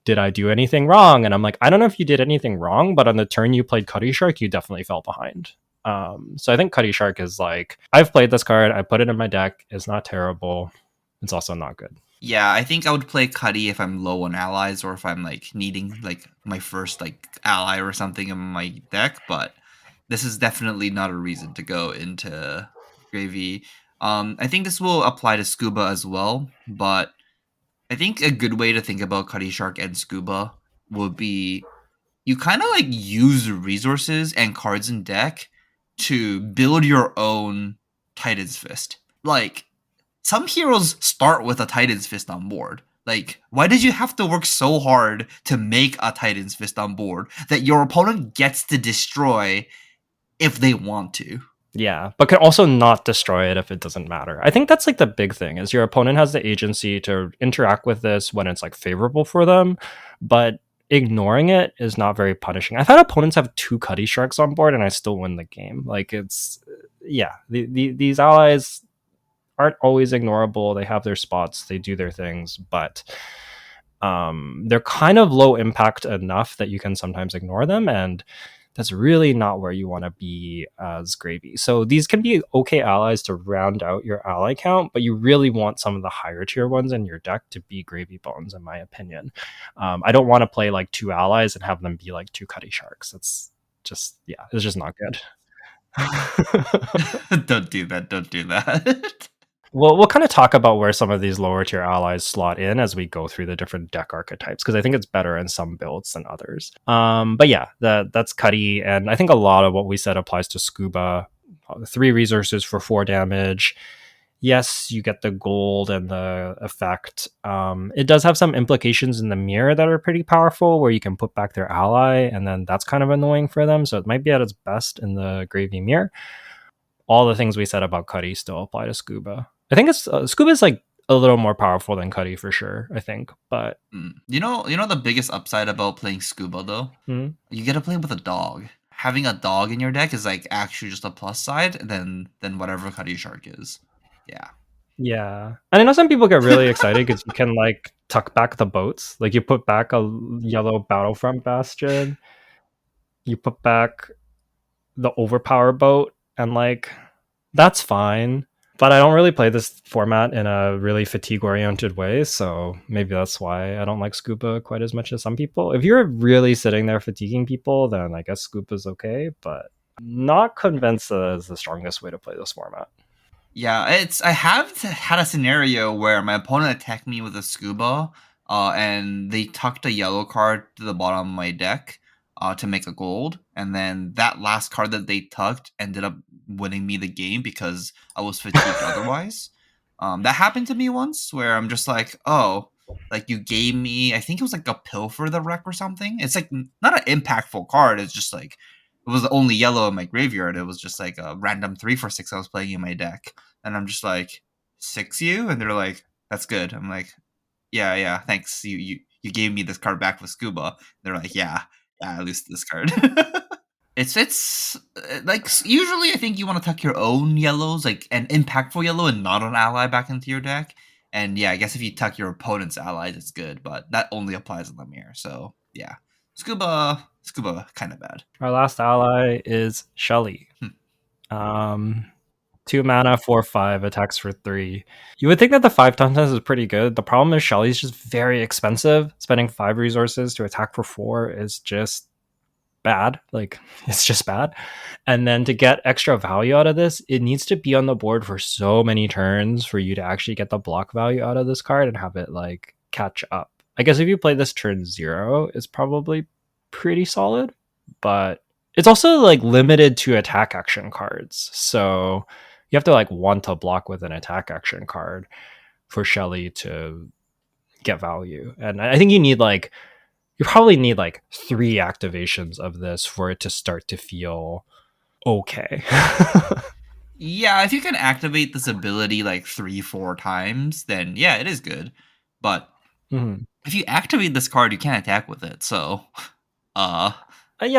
did I do anything wrong? And I'm like, I don't know if you did anything wrong, but on the turn you played Cuddy Shark, you definitely fell behind. So I think Cuddy Shark is like, I've played this card, I put it in my deck, it's not terrible, it's also not good. Yeah, I think I would play Cuddy if I'm low on allies or if I'm like needing like my first like ally or something in my deck, but this is definitely not a reason to go into Gravy. I think this will apply to Scuba as well, but I think a good way to think about Cuddy Shark and Scuba would be you kind of like use resources and cards in deck to build your own Titan's Fist. Like, some heroes start with a Titan's Fist on board. Like, why did you have to work so hard to make a Titan's Fist on board that your opponent gets to destroy if they want to? Yeah, but can also not destroy it if it doesn't matter. I think that's like the big thing is your opponent has the agency to interact with this when it's like favorable for them, but ignoring it is not very punishing. I've had opponents have 2 Cuddy Sharks on board and I still win the game. Like it's yeah, these allies aren't always ignorable. They have their spots, they do their things, but they're kind of low impact enough that you can sometimes ignore them, and that's really not where you want to be as Gravy. So these can be okay allies to round out your ally count, but you really want some of the higher tier ones in your deck to be Gravy Bones, in my opinion. I don't want to play like 2 allies and have them be like 2 Cuddy Sharks. It's just, yeah, it's just not good. Don't do that. Don't do that. Well, we'll kind of talk about where some of these lower tier allies slot in as we go through the different deck archetypes, because I think it's better in some builds than others. But yeah, that's Cuddy, and I think a lot of what we said applies to Scuba. 3 resources for 4 damage. Yes, you get the gold and the effect. It does have some implications in the mirror that are pretty powerful, where you can put back their ally, and then that's kind of annoying for them. So it might be at its best in the Gravy mirror. All the things we said about Cuddy still apply to Scuba. I think it's Scuba is like a little more powerful than Cuddy for sure. I think, but you know the biggest upside about playing Scuba though, you get to play with a dog. Having a dog in your deck is like actually just a plus side than whatever Cuddy Shark is. Yeah. Yeah, and I know some people get really excited because you can like tuck back the boats. Like you put back a yellow Battlefront Bastion, you put back the Overpower boat, and like that's fine. But I don't really play this format in a really fatigue-oriented way, so maybe that's why I don't like Scuba quite as much as some people. If you're really sitting there fatiguing people, then I guess Scuba's okay, but not convinced that is the strongest way to play this format. Yeah, I have had a scenario where my opponent attacked me with a Scuba, and they tucked a yellow card to the bottom of my deck to make a gold, and then that last card that they tucked ended up winning me the game because I was fatigued otherwise. That happened to me once where I'm just like, oh, like you gave me, I think it was like a Pilfer the Wreck or something. It's like not an impactful card. It's just like it was the only yellow in my graveyard. It was just like a random 3 for 6 I was playing in my deck, and I'm just like, 6 you, and they're like, that's good. I'm like, yeah, thanks. You gave me this card back with Scuba. They're like, yeah, I lose this card. It's like usually I think you want to tuck your own yellows, like an impactful yellow and not an ally back into your deck. And yeah, I guess if you tuck your opponent's allies, it's good, but that only applies in the mirror. So yeah, Scuba, kind of bad. Our last ally is Shelly. 2 mana, 4/5, attacks for 3. You would think that the 5 is pretty good. The problem is Shelly's just very expensive. Spending 5 resources to attack for 4 is just bad. Like, it's just bad. And then to get extra value out of this, it needs to be on the board for so many turns for you to actually get the block value out of this card and have it like catch up. I guess if you play this turn 0, it's probably pretty solid, but it's also like limited to attack action cards. So you have to like want to block with an attack action card for Shelly to get value. And I think you probably need like 3 activations of this for it to start to feel okay. Yeah, if you can activate this ability like 3-4 times, then yeah, it is good. But if you activate this card, you can't attack with it. So, yeah,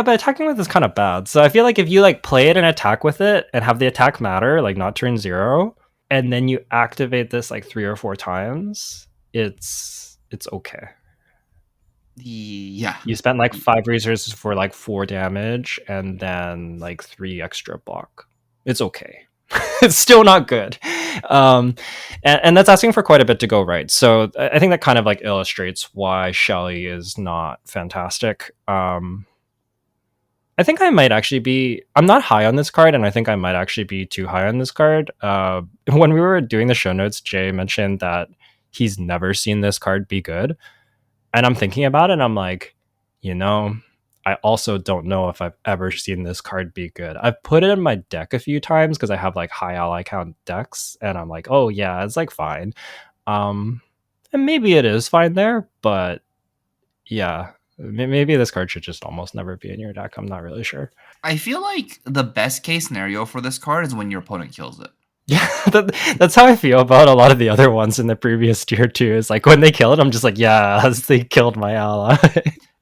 but attacking with is kind of bad. So I feel like if you like play it and attack with it and have the attack matter, like not turn 0, and then you activate this like 3 or 4 times, it's okay. Yeah, You spent like 5 resources for like 4 damage and then like 3 extra block. It's okay. It's still not good. And that's asking for quite a bit to go right. So I think that kind of like illustrates why Shelly is not fantastic. I think I might actually be. I'm not high on this card, and I think I might actually be too high on this card. When we were doing the show notes, Jay mentioned that he's never seen this card be good. And I'm thinking about it, and I'm like, I also don't know if I've ever seen this card be good. I've put it in my deck a few times because I have like high ally count decks, and I'm like, oh yeah, it's like fine. And maybe it is fine there, but yeah, maybe this card should just almost never be in your deck. I'm not really sure. I feel like the best case scenario for this card is when your opponent kills it. Yeah, that's how I feel about a lot of the other ones in the previous tier too. Is like when they kill it, I'm just like, yeah, they killed my ally.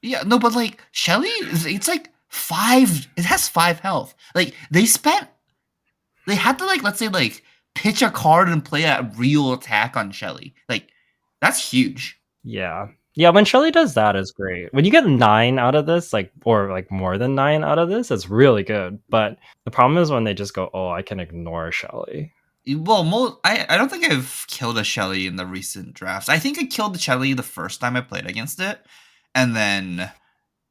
Yeah, no, but like Shelly, it's like 5. It has 5 health. Like they had to like, let's say like pitch a card and play a real attack on Shelly. Like that's huge. Yeah. When Shelly does that, it's great. When you get 9 out of this, like, or like more than 9 out of this, it's really good. But the problem is when they just go, oh, I can ignore Shelly. Well, I don't think I've killed a Shelly in the recent drafts. I think I killed the Shelly the first time I played against it, and then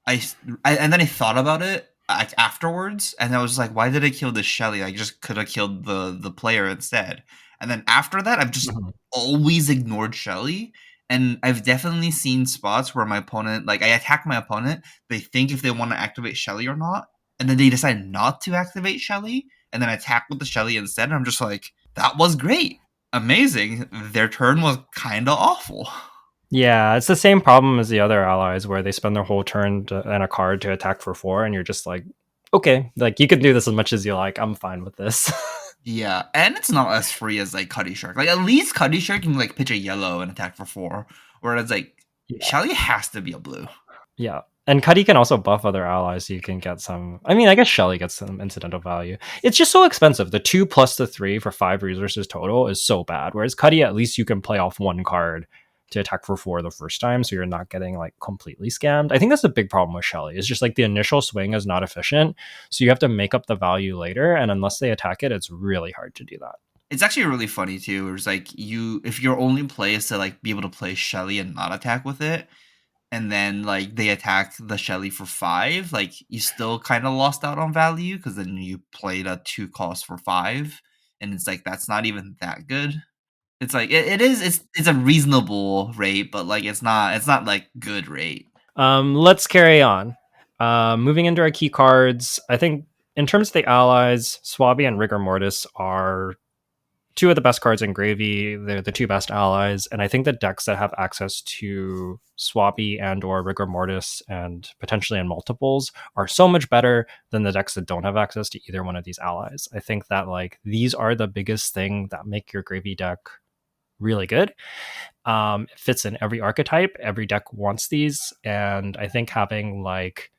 I thought about it like afterwards, and I was like, why did I kill the Shelly? I just could have killed the player instead. And then after that, I've just always ignored Shelly. And I've definitely seen spots where my opponent, like I attack my opponent, they think if they want to activate Shelly or not, and then they decide not to activate Shelly, and then attack with the Shelly instead. And I'm just like, that was great. Amazing. Their turn was kind of awful. Yeah, it's the same problem as the other allies where they spend their whole turn and a card to attack for 4, and you're just like, okay, like you can do this as much as you like. I'm fine with this. Yeah, and it's not as free as like Cuddy Shark. Like at least Cuddy Shark can like pitch a yellow and attack for 4, whereas like Shelly has to be a blue. Yeah, and Cuddy can also buff other allies, so you can get some. I mean, I guess Shelly gets some incidental value. It's just so expensive. The 2 plus the 3 for 5 resources total is so bad. Whereas Cuddy, at least you can play off 1 card to attack for 4 the first time, so you're not getting like completely scammed. I think that's a big problem with Shelly. It's just like the initial swing is not efficient, so you have to make up the value later, and unless they attack it, it's really hard to do that. It's actually really funny too. It's like if your only play is to like be able to play Shelly and not attack with it, and then like they attack the Shelly for 5, like you still kind of lost out on value because then you played a 2 cost for 5, and it's like that's not even that good. It's like it's a reasonable rate, but like it's not like good rate. Let's carry on. Moving into our key cards, I think in terms of the allies, Swabby and Rigor Mortis are two of the best cards in Gravy. They're the two best allies, and I think the decks that have access to Swampy and or Rigor Mortis and potentially in multiples are so much better than the decks that don't have access to either one of these allies. I think that like these are the biggest thing that make your Gravy deck really good. It fits in every archetype. Every deck wants these, and I think having like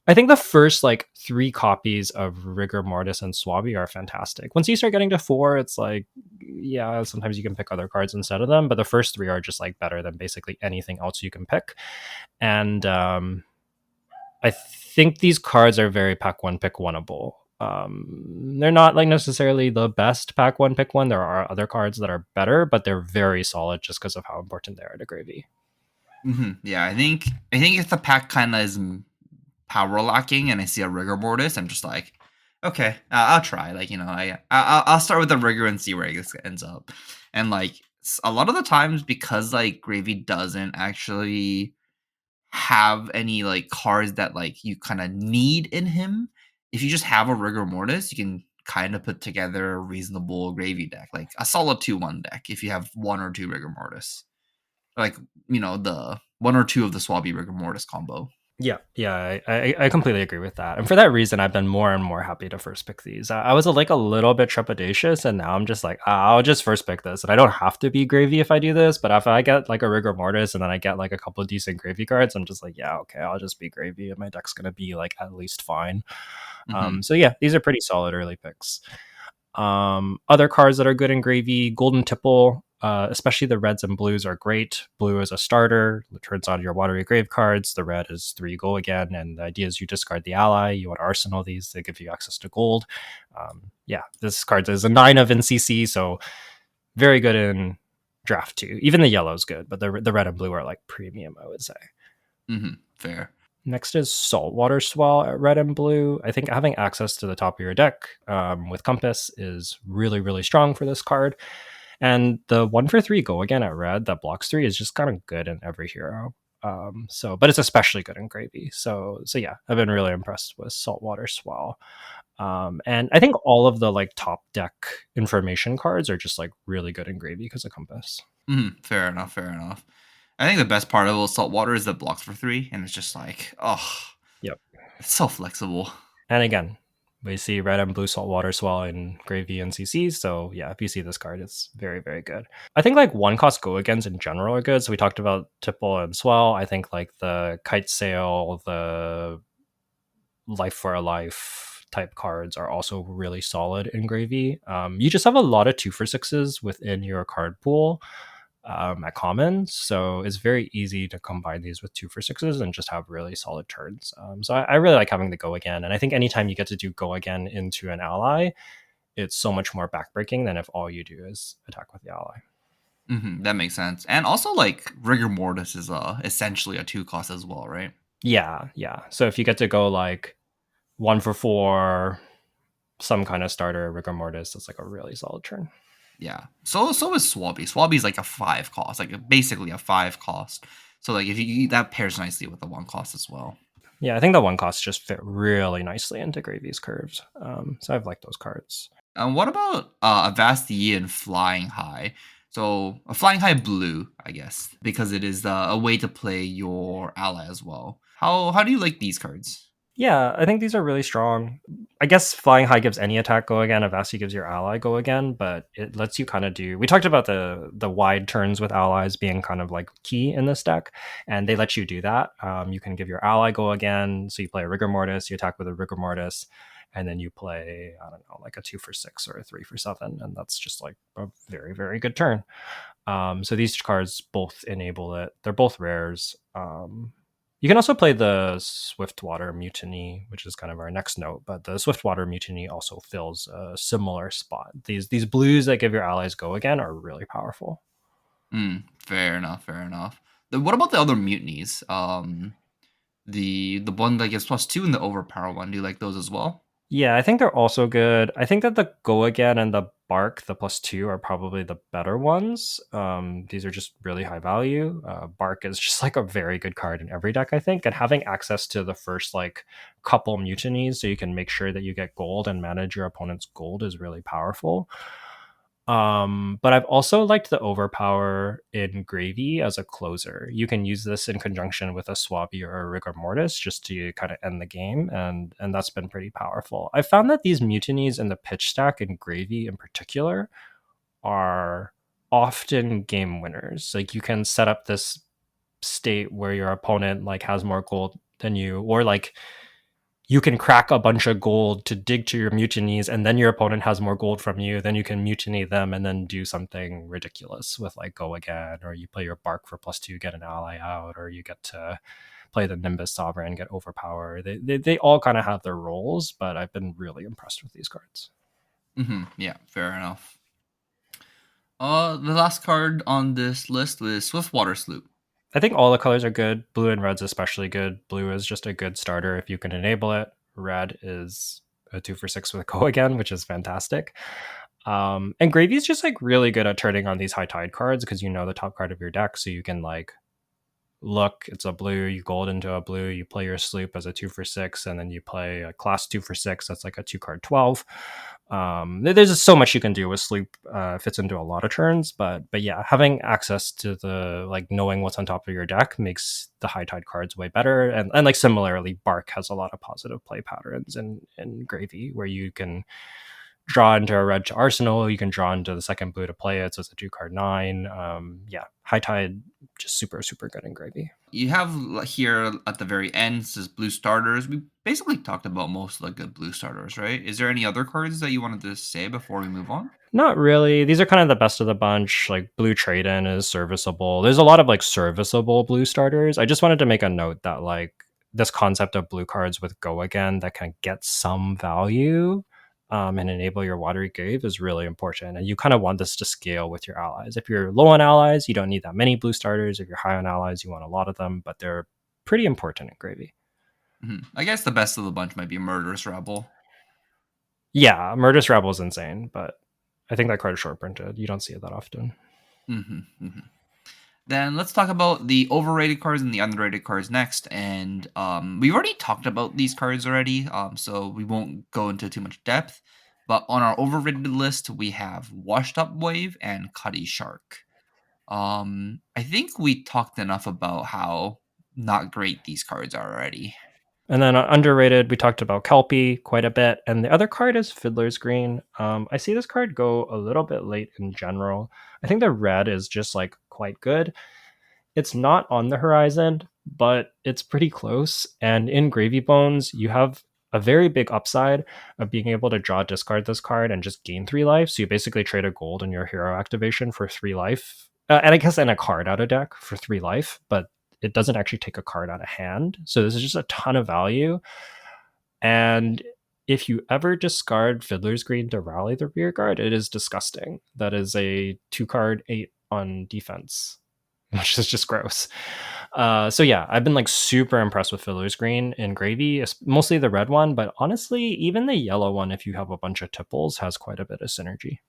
I think the first like three copies of Rigor Mortis and Swaby are fantastic. Once you start getting to four, it's like, yeah, sometimes you can pick other cards instead of them, but the first three are just like better than basically anything else you can pick. And I think these cards are very pack one, pick oneable. They're not like necessarily the best pack one, pick one. There are other cards that are better, but they're very solid just because of how important they are to Gravy. Yeah, I think if the pack kind of is power lacking and I see a Rigor Mortis, I'm just like, okay, I'll try. Like, I'll start with the Rigor and see where it ends up. And like a lot of the times, because like Gravy doesn't actually have any like cards that like you kind of need in him, if you just have a Rigor Mortis, you can kind of put together a reasonable Gravy deck, like a solid 2-1 deck if you have one or two Rigor Mortis. Like, the one or two of the Swaby Rigor Mortis combo. Yeah, I completely agree with that. And for that reason, I've been more and more happy to first pick these. I was like a little bit trepidatious, and now I'm just like, I'll just first pick this. And I don't have to be Gravy if I do this, but if I get like a Rigor Mortis and then I get like a couple of decent Gravy cards, I'm just like, yeah, okay, I'll just be Gravy and my deck's going to be like at least fine. So yeah, these are pretty solid early picks. Other cards that are good in Gravy, Golden Tipple, especially the reds and blues are great. Blue is a starter, it turns on your Watery Grave cards. The red is 3 go again, and the idea is you discard the ally. You want to arsenal these, they give you access to gold. Yeah, this card is a 9 of NCC, so very good in draft too. Even the yellow is good, but the red and blue are like premium, I would say. Fair. Next is Saltwater Swell at red and blue. I think having access to the top of your deck with Compass is really, really strong for this card. And the 1-for-3 go again at red that blocks 3 is just kind of good in every hero. But it's especially good in Gravy. So yeah, I've been really impressed with Saltwater Swell. And I think all of the like top deck information cards are just like really good in Gravy because of Compass. Fair enough. I think the best part of Saltwater is that it blocks for 3, and it's just like, Yep. It's so flexible. And again, we see red and blue Saltwater Swell in Gravy and CC. So yeah, if you see this card, it's very, very good. I think like 1-cost go agains in general are good. So we talked about Tipple and Swell. I think like the Kite Sail, the Life for a Life type cards are also really solid in Gravy. You just have a lot of 2-for-6s within your card pool at common, so it's very easy to combine these with 2-for-6s and just have really solid turns. So I really like having the go again, and I think anytime you get to do go again into an ally, it's so much more backbreaking than if all you do is attack with the ally. That makes sense. And also, like, Rigor Mortis is essentially a 2-cost as well, right? Yeah. So if you get to go like 1-for-4, some kind of starter Rigor Mortis, it's like a really solid turn. Yeah. So is Swaby. Swaby's like a 5-cost, like basically a 5-cost. So like if you that pairs nicely with the 1-cost as well. Yeah, I think the 1-cost just fit really nicely into Gravy's curves. So I've liked those cards. What about Avasti and Flying High? So a Flying High blue, I guess, because it is a way to play your ally as well. How do you like these cards? Yeah, I think these are really strong. I guess Flying High gives any attack go again. Avasti gives your ally go again, but it lets you kind of do. We talked about the wide turns with allies being kind of like key in this deck, and they let you do that. You can give your ally go again, so you play a Rigor Mortis, you attack with a Rigor Mortis, and then you play, I don't know, like a 2-for-6 or a 3-for-7, and that's just like a very, very good turn. So these cards both enable it. They're both rares. You can also play the Swiftwater Mutiny, which is kind of our next note, but the Swiftwater Mutiny also fills a similar spot. These blues that give your allies go again are really powerful. Fair enough. What about the other mutinies? The one that gives +2 and the overpower one. Do you like those as well? Yeah, I think they're also good. I think that the go again and the bark, the +2, are probably the better ones. These are just really high value. Bark is just like a very good card in every deck, I think. And having access to the first like couple mutinies so you can make sure that you get gold and manage your opponent's gold is really powerful. But I've also liked the overpower in Gravy as a closer. You can use this in conjunction with a Swabby or a Rigor Mortis just to kind of end the game, and that's been pretty powerful. I found that these mutinies in the pitch stack in Gravy in particular are often game winners. Like you can set up this state where your opponent like has more gold than you, or like you can crack a bunch of gold to dig to your mutinies, and then your opponent has more gold from you. Then you can mutiny them and then do something ridiculous with like go again, or you play your bark for +2, get an ally out, or you get to play the Nimbus Sovereign, get overpower. They all kind of have their roles, but I've been really impressed with these cards. Yeah, fair enough. The last card on this list was Swiftwater Sloop. I think all the colors are good. Blue and red's especially good. Blue is just a good starter if you can enable it. Red is a 2 for 6 with Go Again, which is fantastic. And Gravy is just like really good at turning on these high tide cards because you know the top card of your deck, so you can like look, it's a blue, you gold into a blue, you play your Sloop as a 2 for 6, and then you play a class 2 for 6 that's like a 2 card 12. There's just so much you can do with Sloop. Fits into a lot of turns, but yeah, having access to the like knowing what's on top of your deck makes the high tide cards way better. And like similarly, Bark has a lot of positive play patterns in Gravy where you can draw into a red to Arsenal, you can draw into the second blue to play it, so it's a 2 card 9. Yeah, high tide just super good in Gravy. You have here at the very end says blue starters. We basically talked about most of the good blue starters, right? Is there any other cards that you wanted to say before we move on? Not really. These are kind of the best of the bunch. Like blue trade in is serviceable. There's a lot of like serviceable blue starters. I just wanted to make a note that like this concept of blue cards with Go Again that can get some value and enable your Watery Grave is really important. And you kind of want this to scale with your allies. If you're low on allies, you don't need that many blue starters. If you're high on allies, you want a lot of them, but they're pretty important in Gravy. I guess the best of the bunch might be Murderous Rebel. Yeah, Murderous Rebel is insane, but I think that card is short printed. You don't see it that often. Then let's talk about the overrated cards and the underrated cards next. And we've already talked about these cards already, so we won't go into too much depth. But on our overrated list, we have Washed Up Wave and Cutty Shark. I think we talked enough about how not great these cards are already. And then underrated, we talked about Kelpie quite a bit. And the other card is Fiddler's Green. I see this card go a little bit late in general. I think the red is just like quite good. It's not on the horizon, but it's pretty close. And in Gravy Bones, you have a very big upside of being able to draw discard this card and just gain 3 life. So you basically trade a gold in your hero activation for 3 life. And I guess and a card out of deck for 3 life, but it doesn't actually take a card out of hand. So this is just a ton of value. And if you ever discard Fiddler's Green to rally the rear guard, it is disgusting. That is a 2 card 8 on defense, which is just gross. So yeah, I've been like super impressed with Fiddler's Green in Gravy, mostly the red one, but honestly, even the yellow one, if you have a bunch of tipples, has quite a bit of synergy.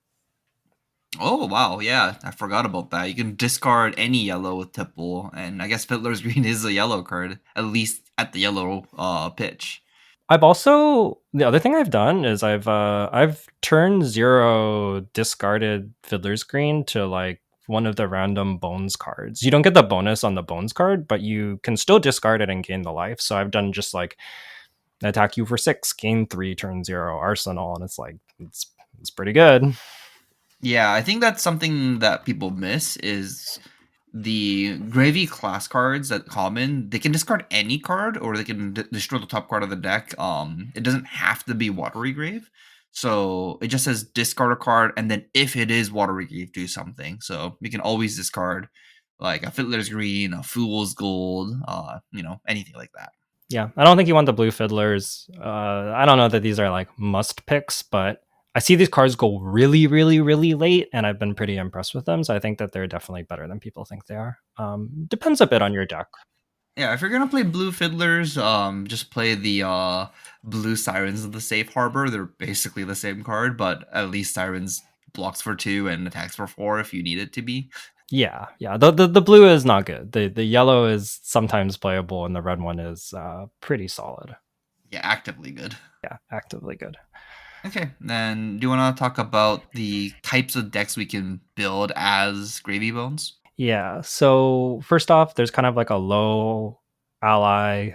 Oh, wow. Yeah, I forgot about that. You can discard any yellow with Tipple, and I guess Fiddler's Green is a yellow card, at least at the yellow pitch. I've also the other thing I've done is I've turned 0 discarded Fiddler's Green to like one of the random bones cards. You don't get the bonus on the bones card, but you can still discard it and gain the life. So I've done just like attack you for 6, gain 3, turn 0, arsenal, and it's like it's pretty good. Yeah, I think that's something that people miss is the Gravy class cards that common. They can discard any card or they can destroy the top card of the deck. It doesn't have to be Watery Grave. So it just says discard a card, and then if it is Watery Grave, do something. So we can always discard like a Fiddler's Green, a Fool's Gold, anything like that. Yeah, I don't think you want the blue Fiddlers. I don't know that these are like must picks, but I see these cards go really, really, really late, and I've been pretty impressed with them. So I think that they're definitely better than people think they are. Depends a bit on your deck. Yeah, if you're gonna play blue Fiddlers, just play the blue Sirens of the Safe Harbor. They're basically the same card, but at least Sirens blocks for 2 and attacks for 4 if you need it to be. Yeah. The blue is not good. The yellow is sometimes playable, and the red one is pretty solid. Yeah, actively good. Yeah, actively good. Okay, then do you want to talk about the types of decks we can build as Gravy Bones? Yeah. So first off, there's kind of like a low ally,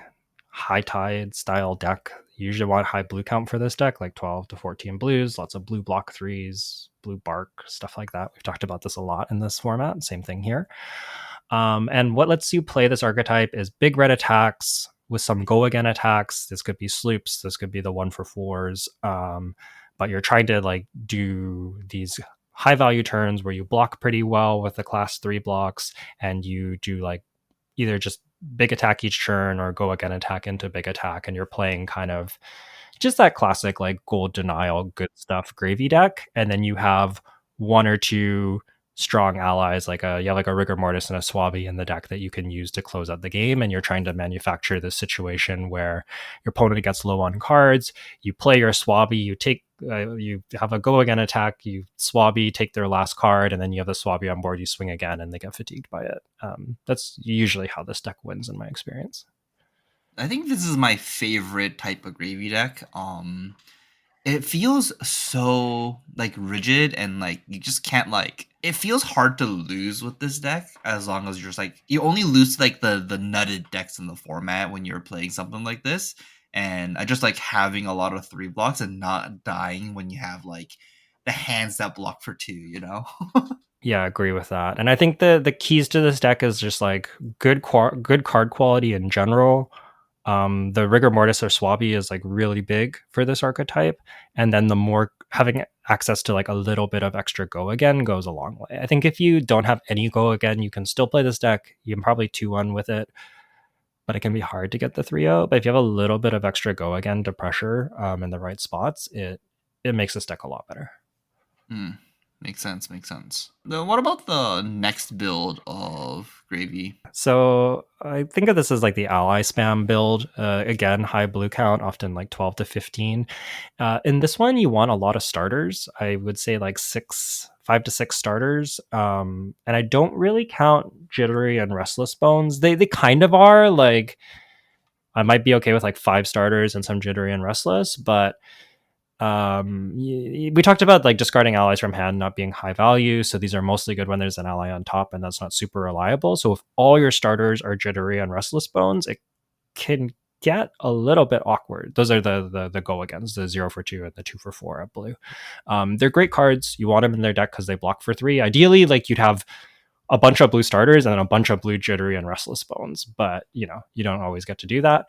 high tide style deck. You usually want high blue count for this deck, like 12 to 14 blues, lots of blue block threes, blue bark, stuff like that. We've talked about this a lot in this format. Same thing here. And what lets you play this archetype is big red attacks with some go again attacks. This could be sloops. This could be the 1 for 4s. But you're trying to like do these high value turns where you block pretty well with the class 3 blocks, and you do like either just big attack each turn or go again attack into big attack, and you're playing kind of just that classic like gold denial good stuff gravy deck. And then you have one or two strong allies like a rigor mortis and a swabby in the deck that you can use to close out the game, and you're trying to manufacture this situation where your opponent gets low on cards. You play your swabby, you have a go again attack, you swabby take their last card, and then you have the swabby on board, you swing again and they get fatigued by it. That's usually how this deck wins in my experience. I think this is my favorite type of Gravy deck. It feels so like rigid and like you just can't like it feels hard to lose with this deck as long as you're just like you only lose to, like the nutted decks in the format when you're playing something like this. And I just like having a lot of 3 blocks and not dying when you have like the hands that block for 2, you know? Yeah, I agree with that. And I think the keys to this deck is just like good card quality in general. The rigor mortis or swabby is like really big for this archetype, and then the more having access to like a little bit of extra go again goes a long way. I think if you don't have any go again, you can still play this deck. You can probably 2-1 with it, but it can be hard to get the 3-0. But if you have a little bit of extra go again to pressure in the right spots, it makes this deck a lot better. Hmm. Makes sense, makes sense. Then what about the next build of Gravy? So I think of this as like the ally spam build. Again, high blue count, often like 12 to 15. In this one, you want a lot of starters. I would say like 5 to 6 starters. And I don't really count Jittery and Restless Bones. They kind of are. Like, I might be okay with like 5 starters and some Jittery and Restless, but we talked about like discarding allies from hand not being high value, so these are mostly good when there's an ally on top, and that's not super reliable. So if all your starters are Jittery and Restless Bones, it can get a little bit awkward. Those are the go agains, the 0 for 2 and the 2 for 4 at blue. They're great cards. You want them in their deck because they block for 3. Ideally, like you'd have a bunch of blue starters and then a bunch of blue Jittery and Restless Bones, but you don't always get to do that.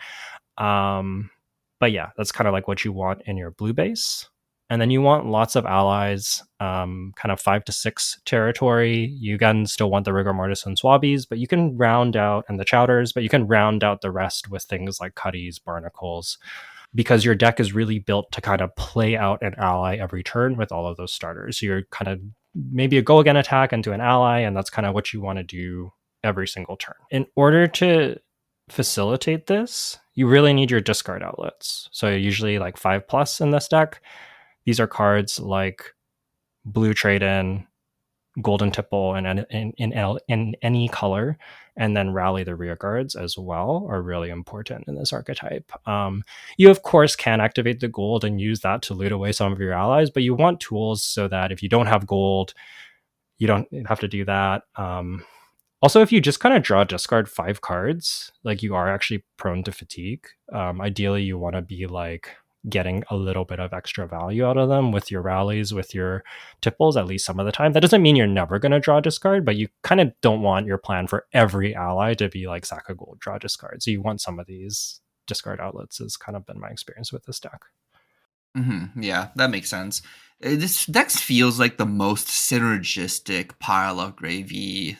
Um, but yeah, that's kind of like what you want in your blue base. And then you want lots of allies, kind of 5 to 6 territory. You again still want the rigor mortis and swabbies, but you can round out and the chowders, but you can round out the rest with things like cutties, barnacles, because your deck is really built to kind of play out an ally every turn with all of those starters. So you're kind of maybe a go again attack into an ally, and that's kind of what you want to do every single turn. In order to facilitate this, you really need your discard outlets. So usually like 5+ in this deck. These are cards like Blue Trade In, Golden Tipple, and in any color, and then Rally the Rear Guards as well are really important in this archetype. You of course can activate the gold and use that to loot away some of your allies, but you want tools so that if you don't have gold, you don't have to do that. Also, if you just kind of draw discard 5 cards, like you are actually prone to fatigue. Ideally, you want to be like getting a little bit of extra value out of them with your rallies, with your tipples, at least some of the time. That doesn't mean you're never going to draw discard, but you kind of don't want your plan for every ally to be like sack a gold, draw discard. So you want some of these discard outlets, has kind of been my experience with this deck. Yeah, that makes sense. This deck feels like the most synergistic pile of gravy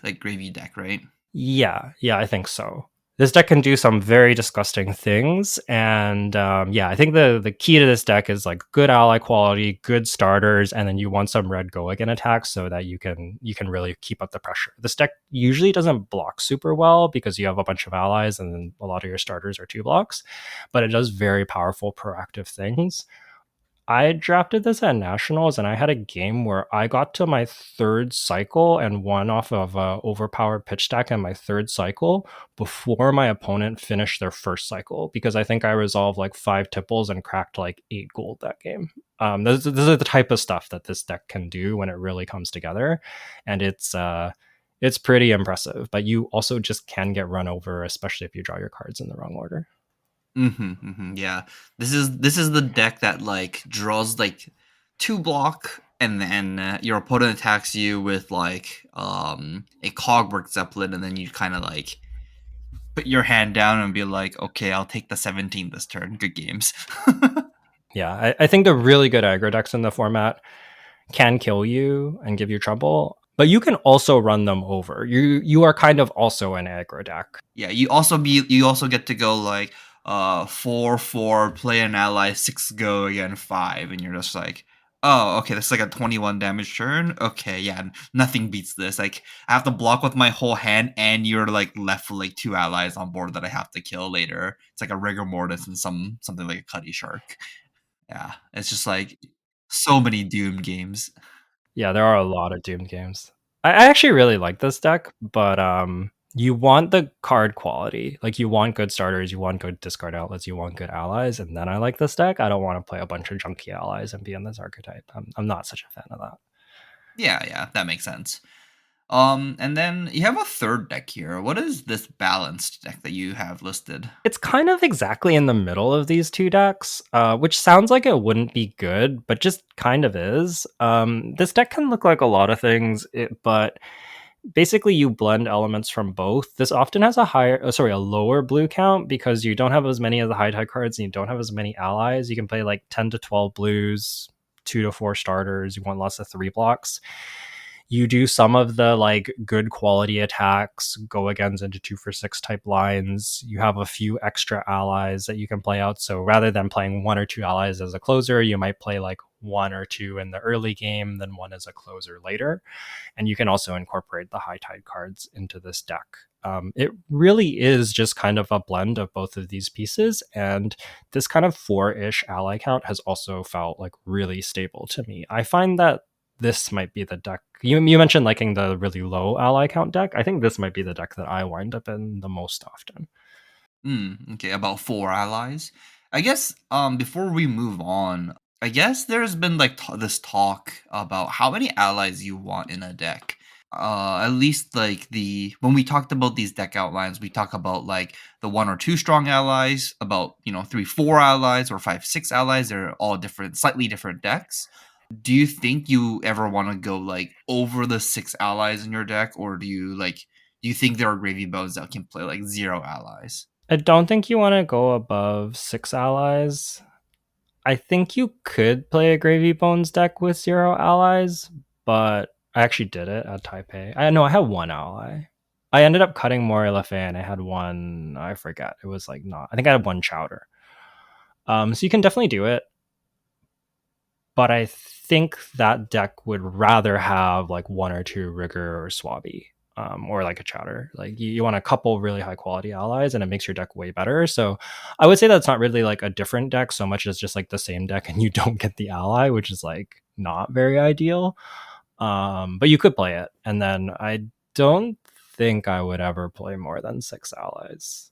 deck, right? Yeah, I think so. This deck can do some very disgusting things, and yeah, I think the key to this deck is like good ally quality, good starters, and then you want some red go again attacks so that you can really keep up the pressure. This deck usually doesn't block super well because you have a bunch of allies and then a lot of your starters are 2 blocks, but it does very powerful proactive things. I drafted this at nationals, and I had a game where I got to my third cycle and won off of a overpowered pitch deck in my third cycle before my opponent finished their first cycle, because I think I resolved like 5 tipples and cracked like 8 gold that game. This is the type of stuff that this deck can do when it really comes together, and it's pretty impressive. But you also just can get run over, especially if you draw your cards in the wrong order. Yeah. This is the deck that like draws like 2 block, and then your opponent attacks you with like a Cogwork Zeppelin, and then you kind of like put your hand down and be like, okay, I'll take the 17 this turn. Good games. Yeah, I think the really good aggro decks in the format can kill you and give you trouble, but you can also run them over. You are kind of also an aggro deck. Yeah, you also get to go like 4-4, play an ally, 6 go again, 5, and you're just like, oh, okay, that's like a 21 damage turn. Okay, yeah, nothing beats this. Like, I have to block with my whole hand, and you're like left with like 2 allies on board that I have to kill later. It's like a rigor mortis and something like a Cutty Shark. Yeah, it's just like so many Doom games. Yeah, there are a lot of doomed games. I actually really like this deck, but you want the card quality. Like, you want good starters, you want good discard outlets, you want good allies, and then I like this deck. I don't want to play a bunch of junky allies and be in this archetype. I'm not such a fan of that. Yeah, that makes sense. And then you have a third deck here. What is this balanced deck that you have listed? It's kind of exactly in the middle of these two decks, which sounds like it wouldn't be good, but just kind of is. This deck can look like a lot of things, but basically you blend elements from both. This often has a lower blue count because you don't have as many of the high tide cards and you don't have as many allies. You can play like 10 to 12 blues, 2 to 4 starters. You want less of 3 blocks. You do some of the like good quality attacks, go against into 2 for 6 type lines. You have a few extra allies that you can play out. So rather than playing 1 or 2 allies as a closer, you might play like 1 or 2 in the early game, then 1 as a closer later. And you can also incorporate the high tide cards into this deck. It really is just kind of a blend of both of these pieces, and this kind of 4-ish ally count has also felt like really stable to me. I find that this might be the deck. You mentioned liking the really low ally count deck. I think this might be the deck that I wind up in the most often. Okay, about 4 allies. I guess before we move on, I guess there's been like this talk about how many allies you want in a deck. At least like the when we talked about these deck outlines, we talk about like the 1 or 2 strong allies, about 3-4 allies, or 5-6 allies. They're all different, slightly different decks. Do you think you ever want to go like over the 6 allies in your deck, or do you think there are gravy bones that can play like 0 allies? I don't think you want to go above 6 allies. I think you could play a Gravy Bones deck with 0 allies, but I actually did it at Taipei. I know I had 1 ally. I ended up cutting Mori Lefei and I had one, I forget. It was like not, I think I had 1 Chowder. So you can definitely do it. But I think that deck would rather have like 1 or 2 Rigor or Swabby. Or like a Chowder. Like you want a couple really high quality allies, and it makes your deck way better. So I would say that's not really like a different deck so much as just like the same deck, and you don't get the ally, which is like not very ideal. But you could play it, and then I don't think I would ever play more than 6 allies.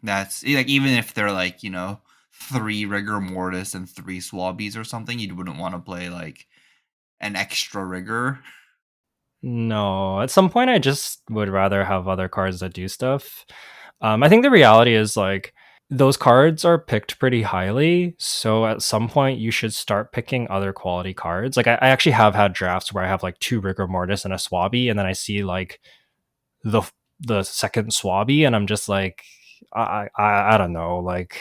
That's like, even if they're like 3 rigor mortis and 3 swabbies or something, you wouldn't want to play like an extra rigor. No, at some point I just would rather have other cards that do stuff. I think the reality is like those cards are picked pretty highly, so at some point you should start picking other quality cards. Like I actually have had drafts where I have like 2 rigor mortis and a swabby, and then I see like the the second swabby, and I'm just like, I don't know, like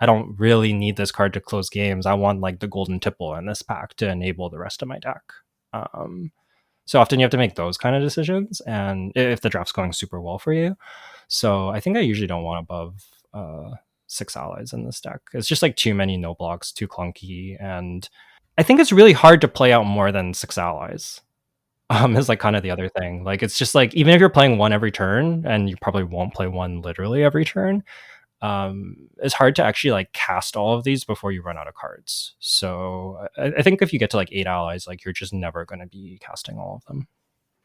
I don't really need this card to close games. I want like the golden tipple in this pack to enable the rest of my deck. Um, so often you have to make those kind of decisions, and if the draft's going super well for you. So I think I usually don't want above 6 allies in this deck. It's just like too many no blocks, too clunky, and I think it's really hard to play out more than 6 allies. Is like kind of the other thing. Like it's just like even if you're playing one every turn, and you probably won't play one literally every turn, it's hard to actually like cast all of these before you run out of cards. So I think if you get to like 8 allies, like you're just never going to be casting all of them.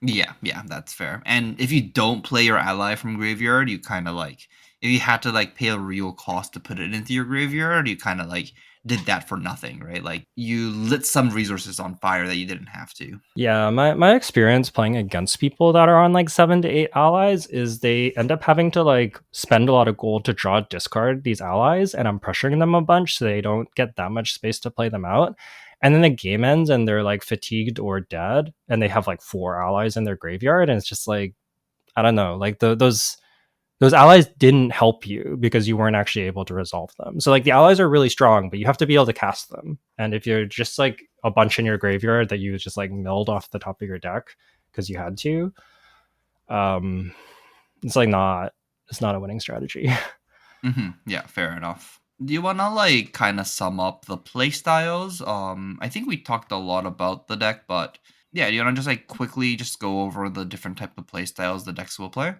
Yeah, that's fair. And if you don't play your ally from graveyard, you kind of like if you had to like pay a real cost to put it into your graveyard, you kind of like did that for nothing, right? Like you lit some resources on fire that you didn't have to. Yeah, my experience playing against people that are on like 7 to 8 allies is they end up having to like spend a lot of gold to draw discard these allies, and I'm pressuring them a bunch so they don't get that much space to play them out. And then the game ends and they're like fatigued or dead, and they have like 4 allies in their graveyard, and it's just like I don't know, like those allies didn't help you because you weren't actually able to resolve them. So like the allies are really strong, but you have to be able to cast them. And if you're just like a bunch in your graveyard that you just like milled off the top of your deck because you had to, um, it's like it's not a winning strategy. Yeah, fair enough. Do you want to like kind of sum up the play styles? I think we talked a lot about the deck, but yeah, do you want to just like quickly just go over the different type of play styles the decks will play?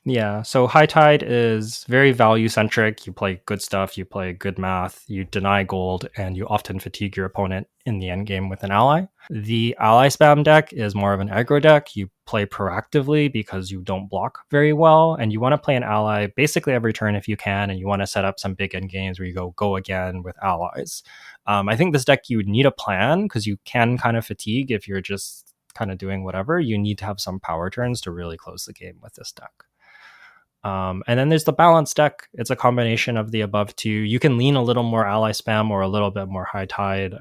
Yeah, so High Tide is very value centric. You play good stuff, you play good math, you deny gold, and you often fatigue your opponent in the end game with an ally. The ally spam deck is more of an aggro deck. You play proactively because you don't block very well, and you want to play an ally basically every turn if you can, and you want to set up some big end games where you go again with allies. I think this deck you would need a plan because you can kind of fatigue if you're just kind of doing whatever. You need to have some power turns to really close the game with this deck. And then there's the balance deck. It's a combination of the above two. You can lean a little more ally spam or a little bit more high tide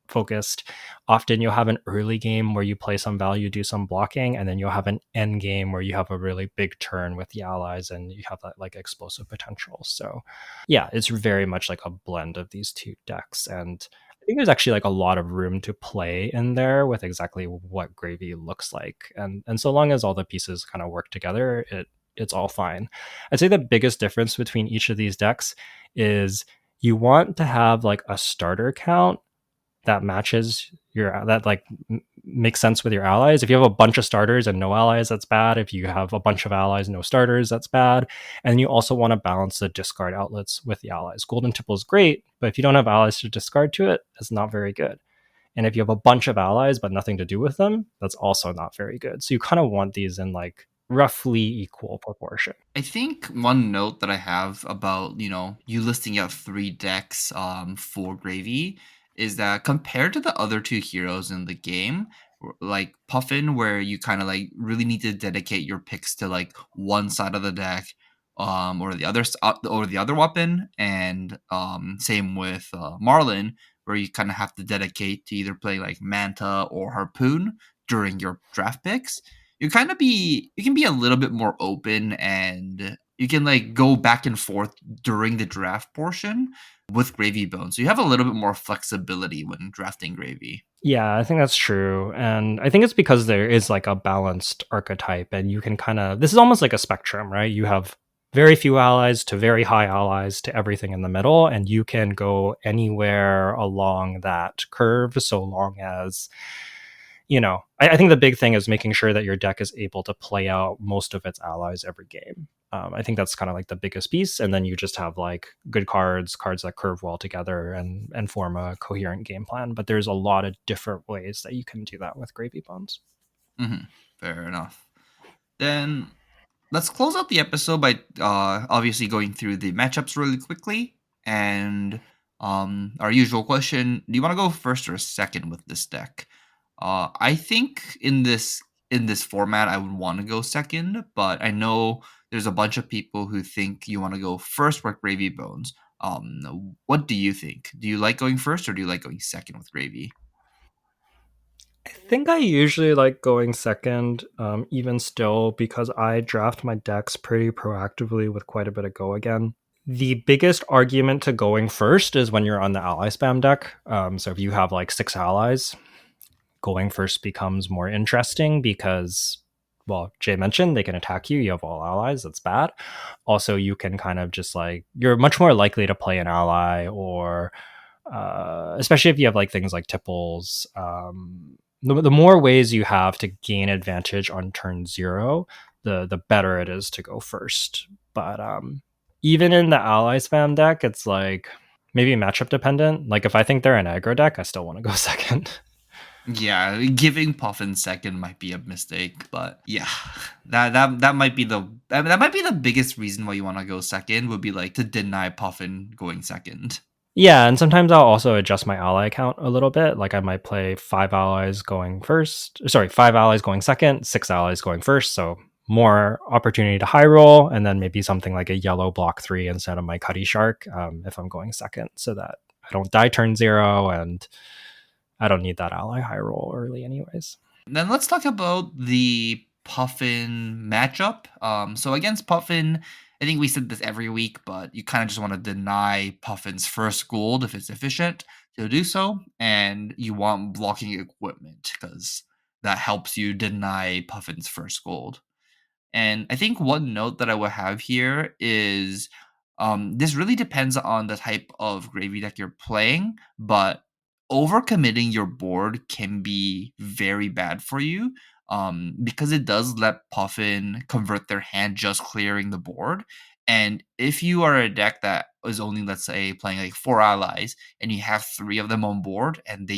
focused. Often you'll have an early game where you play some value, do some blocking, and then you'll have an end game where you have a really big turn with the allies and you have that like explosive potential. So yeah, it's very much like a blend of these two decks. And I think there's actually like a lot of room to play in there with exactly what gravy looks like. And so long as all the pieces kind of work together, it's all fine. I'd say the biggest difference between each of these decks is you want to have like a starter count that matches your that like makes sense with your allies. If you have a bunch of starters and no allies, that's bad. If you have a bunch of allies, no starters, that's bad. And you also want to balance the discard outlets with the allies. Golden Tipple is great, but if you don't have allies to discard to it, it's not very good. And if you have a bunch of allies but nothing to do with them, that's also not very good. So you kind of want these in like roughly equal proportion. I think one note that I have about, you listing out 3 decks for Gravy is that compared to the other 2 heroes in the game, like Puffin, where you kind of like really need to dedicate your picks to like one side of the deck, or the other weapon, and same with Marlin, where you kind of have to dedicate to either play like Manta or Harpoon during your draft picks. You can be a little bit more open, and you can like go back and forth during the draft portion with Gravy Bones. So you have a little bit more flexibility when drafting Gravy. Yeah, I think that's true. And I think it's because there is like a balanced archetype, and you can this is almost like a spectrum, right? You have very few allies to very high allies to everything in the middle, and you can go anywhere along that curve so long as I think the big thing is making sure that your deck is able to play out most of its allies every game. I think that's kind of like the biggest piece, and then you just have like good cards that curve well together and form a coherent game plan. But there's a lot of different ways that you can do that with Gravy Bones. Fair enough. Then let's close out the episode by obviously going through the matchups really quickly, and our usual question: do you want to go first or second with this deck? I think in this format, I would want to go second, but I know there's a bunch of people who think you want to go first with Gravy Bones. What do you think? Do you like going first, or do you like going second with Gravy? I think I usually like going second, even still, because I draft my decks pretty proactively with quite a bit of go again. The biggest argument to going first is when you're on the ally spam deck. So if you have like 6 allies, going first becomes more interesting because, well, Jay mentioned they can attack you. You have all allies. That's bad. Also, you can kind of just like, you're much more likely to play an ally, or especially if you have like things like tipples. The more ways you have to gain advantage on turn 0, the better it is to go first. But even in the ally spam deck, it's like maybe matchup dependent. Like if I think they're an aggro deck, I still want to go second. Yeah, giving Puffin second might be a mistake, but yeah, that might be that might be the biggest reason why you want to go second would be like to deny Puffin going second. Yeah, and sometimes I'll also adjust my ally count a little bit. Like I might play 5 allies going second, 6 allies going first. So more opportunity to high roll, and then maybe something like a yellow block 3 instead of my Cuddy Shark if I'm going second, so that I don't die turn 0 and I don't need that ally high roll early, anyways. Then let's talk about the Puffin matchup. So against Puffin, I think we said this every week, but you kind of just want to deny Puffin's first gold if it's efficient to do so, and you want blocking equipment because that helps you deny Puffin's first gold. And I think one note that I would have here is this really depends on the type of gravy deck you're playing, but overcommitting your board can be very bad for you because it does let Puffin convert their hand just clearing the board. And if you are a deck that is only, let's say, playing like 4 allies and you have 3 of them on board and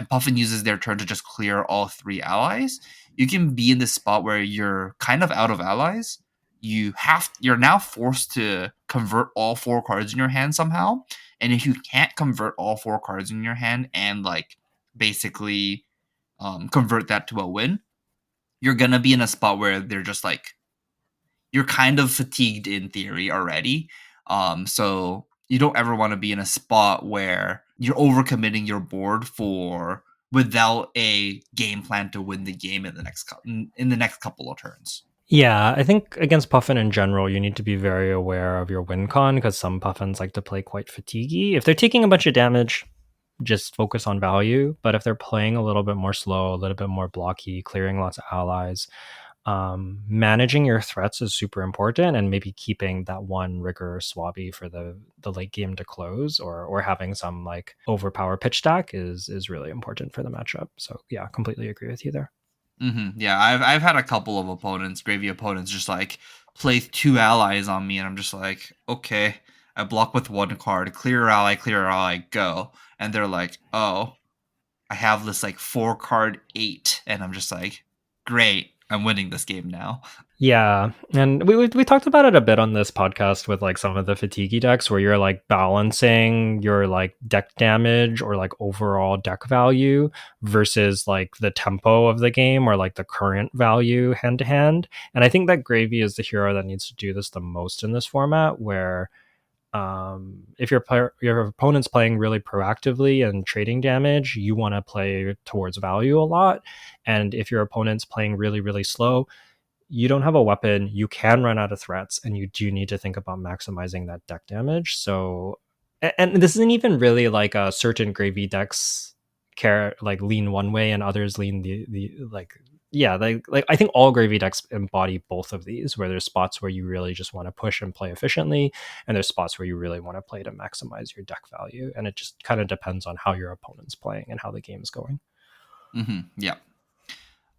Puffin uses their turn to just clear all 3 allies, you can be in this spot where you're kind of out of allies. You're now forced to convert all 4 cards in your hand somehow. And if you can't convert all 4 cards in your hand and like basically convert that to a win, you're gonna be in a spot where they're just like you're kind of fatigued in theory already. So you don't ever want to be in a spot where you're overcommitting your board for without a game plan to win the game in the next couple of turns. Yeah, I think against Puffin in general, you need to be very aware of your win con because some Puffins like to play quite fatiguey. If they're taking a bunch of damage, just focus on value. But if they're playing a little bit more slow, a little bit more blocky, clearing lots of allies, managing your threats is super important, and maybe keeping that one rigor swabby for the late game to close, or having some like overpower pitch stack is really important for the matchup. So yeah, completely agree with you there. Yeah, I've had a couple of opponents, gravy opponents, just like play 2 allies on me, and I'm just like, okay, I block with 1 card, clear ally, go, and they're like, oh, I have this like 4 card 8, and I'm just like, great, I'm winning this game now. Yeah, and we talked about it a bit on this podcast with like some of the fatigue decks where you're like balancing your like deck damage or like overall deck value versus like the tempo of the game or like the current value hand to hand. And I think that Gravy is the hero that needs to do this the most in this format, where if your opponent's playing really proactively and trading damage, you want to play towards value a lot. And if your opponent's playing really really slow, you don't have a weapon, you can run out of threats, and you do need to think about maximizing that deck damage. So, and this isn't even really like a certain gravy decks care like lean one way and others lean the like yeah like I think all gravy decks embody both of these, where there's spots where you really just want to push and play efficiently, and there's spots where you really want to play to maximize your deck value, and it just kind of depends on how your opponent's playing and how the game's going. Yeah.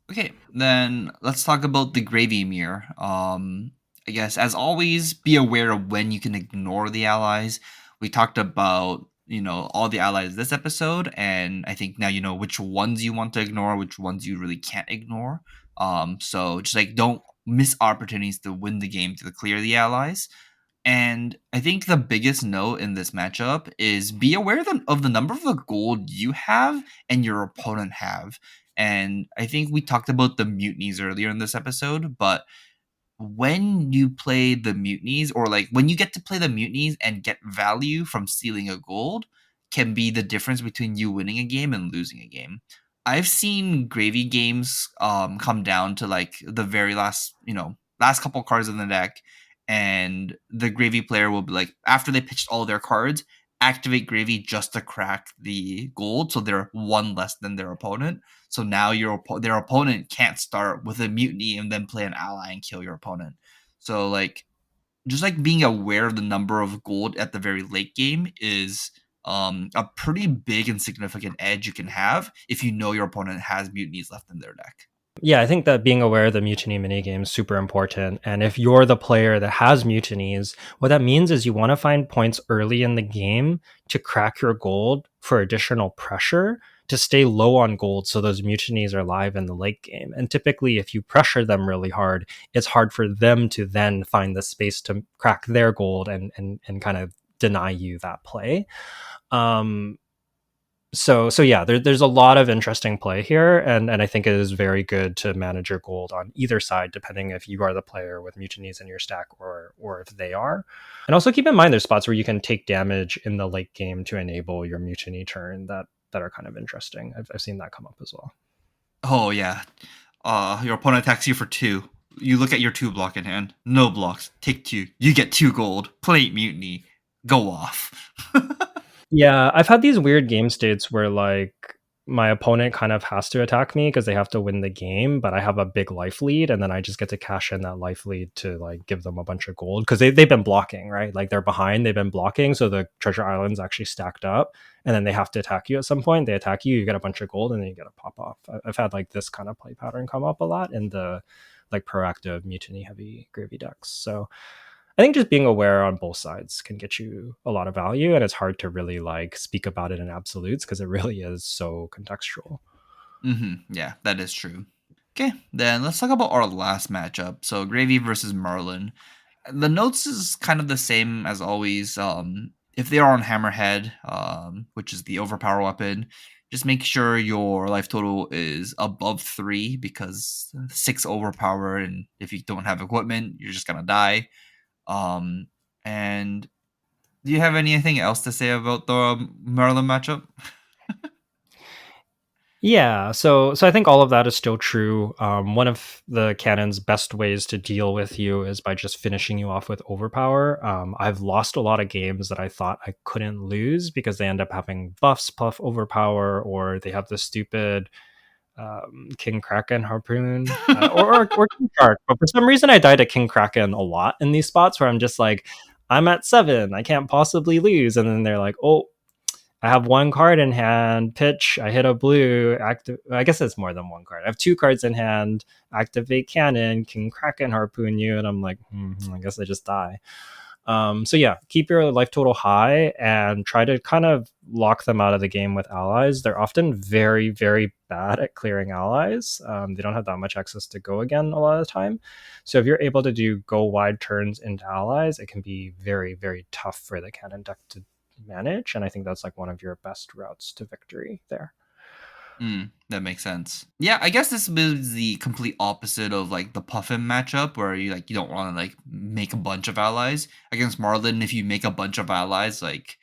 Okay, then let's talk about the gravy mirror. I guess as always, be aware of when you can ignore the allies. We talked about all the allies this episode, and I think now you know which ones you want to ignore, which ones you really can't ignore. So just like don't miss opportunities to win the game to clear the allies. And I think the biggest note in this matchup is be aware of the number of the gold you have and your opponent have. And I think we talked about the mutinies earlier in this episode, but when you play the mutinies, or like when you get to play the mutinies and get value from stealing a gold, can be the difference between you winning a game and losing a game. I've seen gravy games come down to like the very last couple cards in the deck, and the gravy player will be like, after they pitched all their cards, activate gravy just to crack the gold, so they're 1 less than their opponent. So now their opponent can't start with a mutiny and then play an ally and kill your opponent. So like just like being aware of the number of gold at the very late game is a pretty big and significant edge you can have if you know your opponent has mutinies left in their deck. Yeah, I think that being aware of the mutiny minigame is super important. And if you're the player that has mutinies, what that means is you want to find points early in the game to crack your gold for additional pressure to stay low on gold so those mutinies are live in the late game. And typically, if you pressure them really hard, it's hard for them to then find the space to crack their gold and kind of deny you that play. Um, so yeah, there's a lot of interesting play here, and I think it is very good to manage your gold on either side, depending if you are the player with mutinies in your stack or if they are. And also keep in mind there's spots where you can take damage in the late game to enable your mutiny turn that are kind of interesting. I've seen that come up as well. Oh yeah. Your opponent attacks you for 2. You look at your 2 block in hand. No blocks. Take 2. You get 2 gold. Play mutiny. Go off. Yeah, I've had these weird game states where like my opponent kind of has to attack me because they have to win the game, but I have a big life lead, and then I just get to cash in that life lead to like give them a bunch of gold because they've been blocking, right? Like they're behind, they've been blocking, so the treasure island's actually stacked up, and then they have to attack you at some point. They attack you, you get a bunch of gold, and then you get a pop off. I've had like this kind of play pattern come up a lot in the like proactive mutiny heavy gravy decks. So I think just being aware on both sides can get you a lot of value, and it's hard to really like speak about it in absolutes because it really is so contextual. Yeah, that is true. Okay, then let's talk about our last matchup. So Gravy versus Merlin. The notes is kind of the same as always. If they are on Hammerhead, which is the overpower weapon, just make sure your life total is above 3 because 6 overpower, and if you don't have equipment, you're just gonna die. And do you have anything else to say about the Merlin matchup? Yeah, so I think all of that is still true. One of the cannon's best ways to deal with you is by just finishing you off with overpower. I've lost a lot of games that I thought I couldn't lose because they end up having buffs, puff overpower, or they have the stupid King Kraken harpoon or King Shark. But for some reason, I died to King Kraken a lot in these spots where I'm just like, I'm at 7, I can't possibly lose, and then they're like, oh, I have 1 card in hand. Pitch. I hit a blue. Active. I guess it's more than 1 card. I have 2 cards in hand. Activate cannon. King Kraken harpoon you, and I'm like, I guess I just die. So yeah, keep your life total high and try to kind of lock them out of the game with allies. They're often very, very bad at clearing allies. They don't have that much access to go again a lot of the time. So if you're able to do go wide turns into allies, it can be very, very tough for the cannon deck to manage. And I think that's like one of your best routes to victory there. That makes sense. Yeah, I guess this is the complete opposite of like the Puffin matchup where you don't want to like make a bunch of allies against Marlin. If you make a bunch of allies, like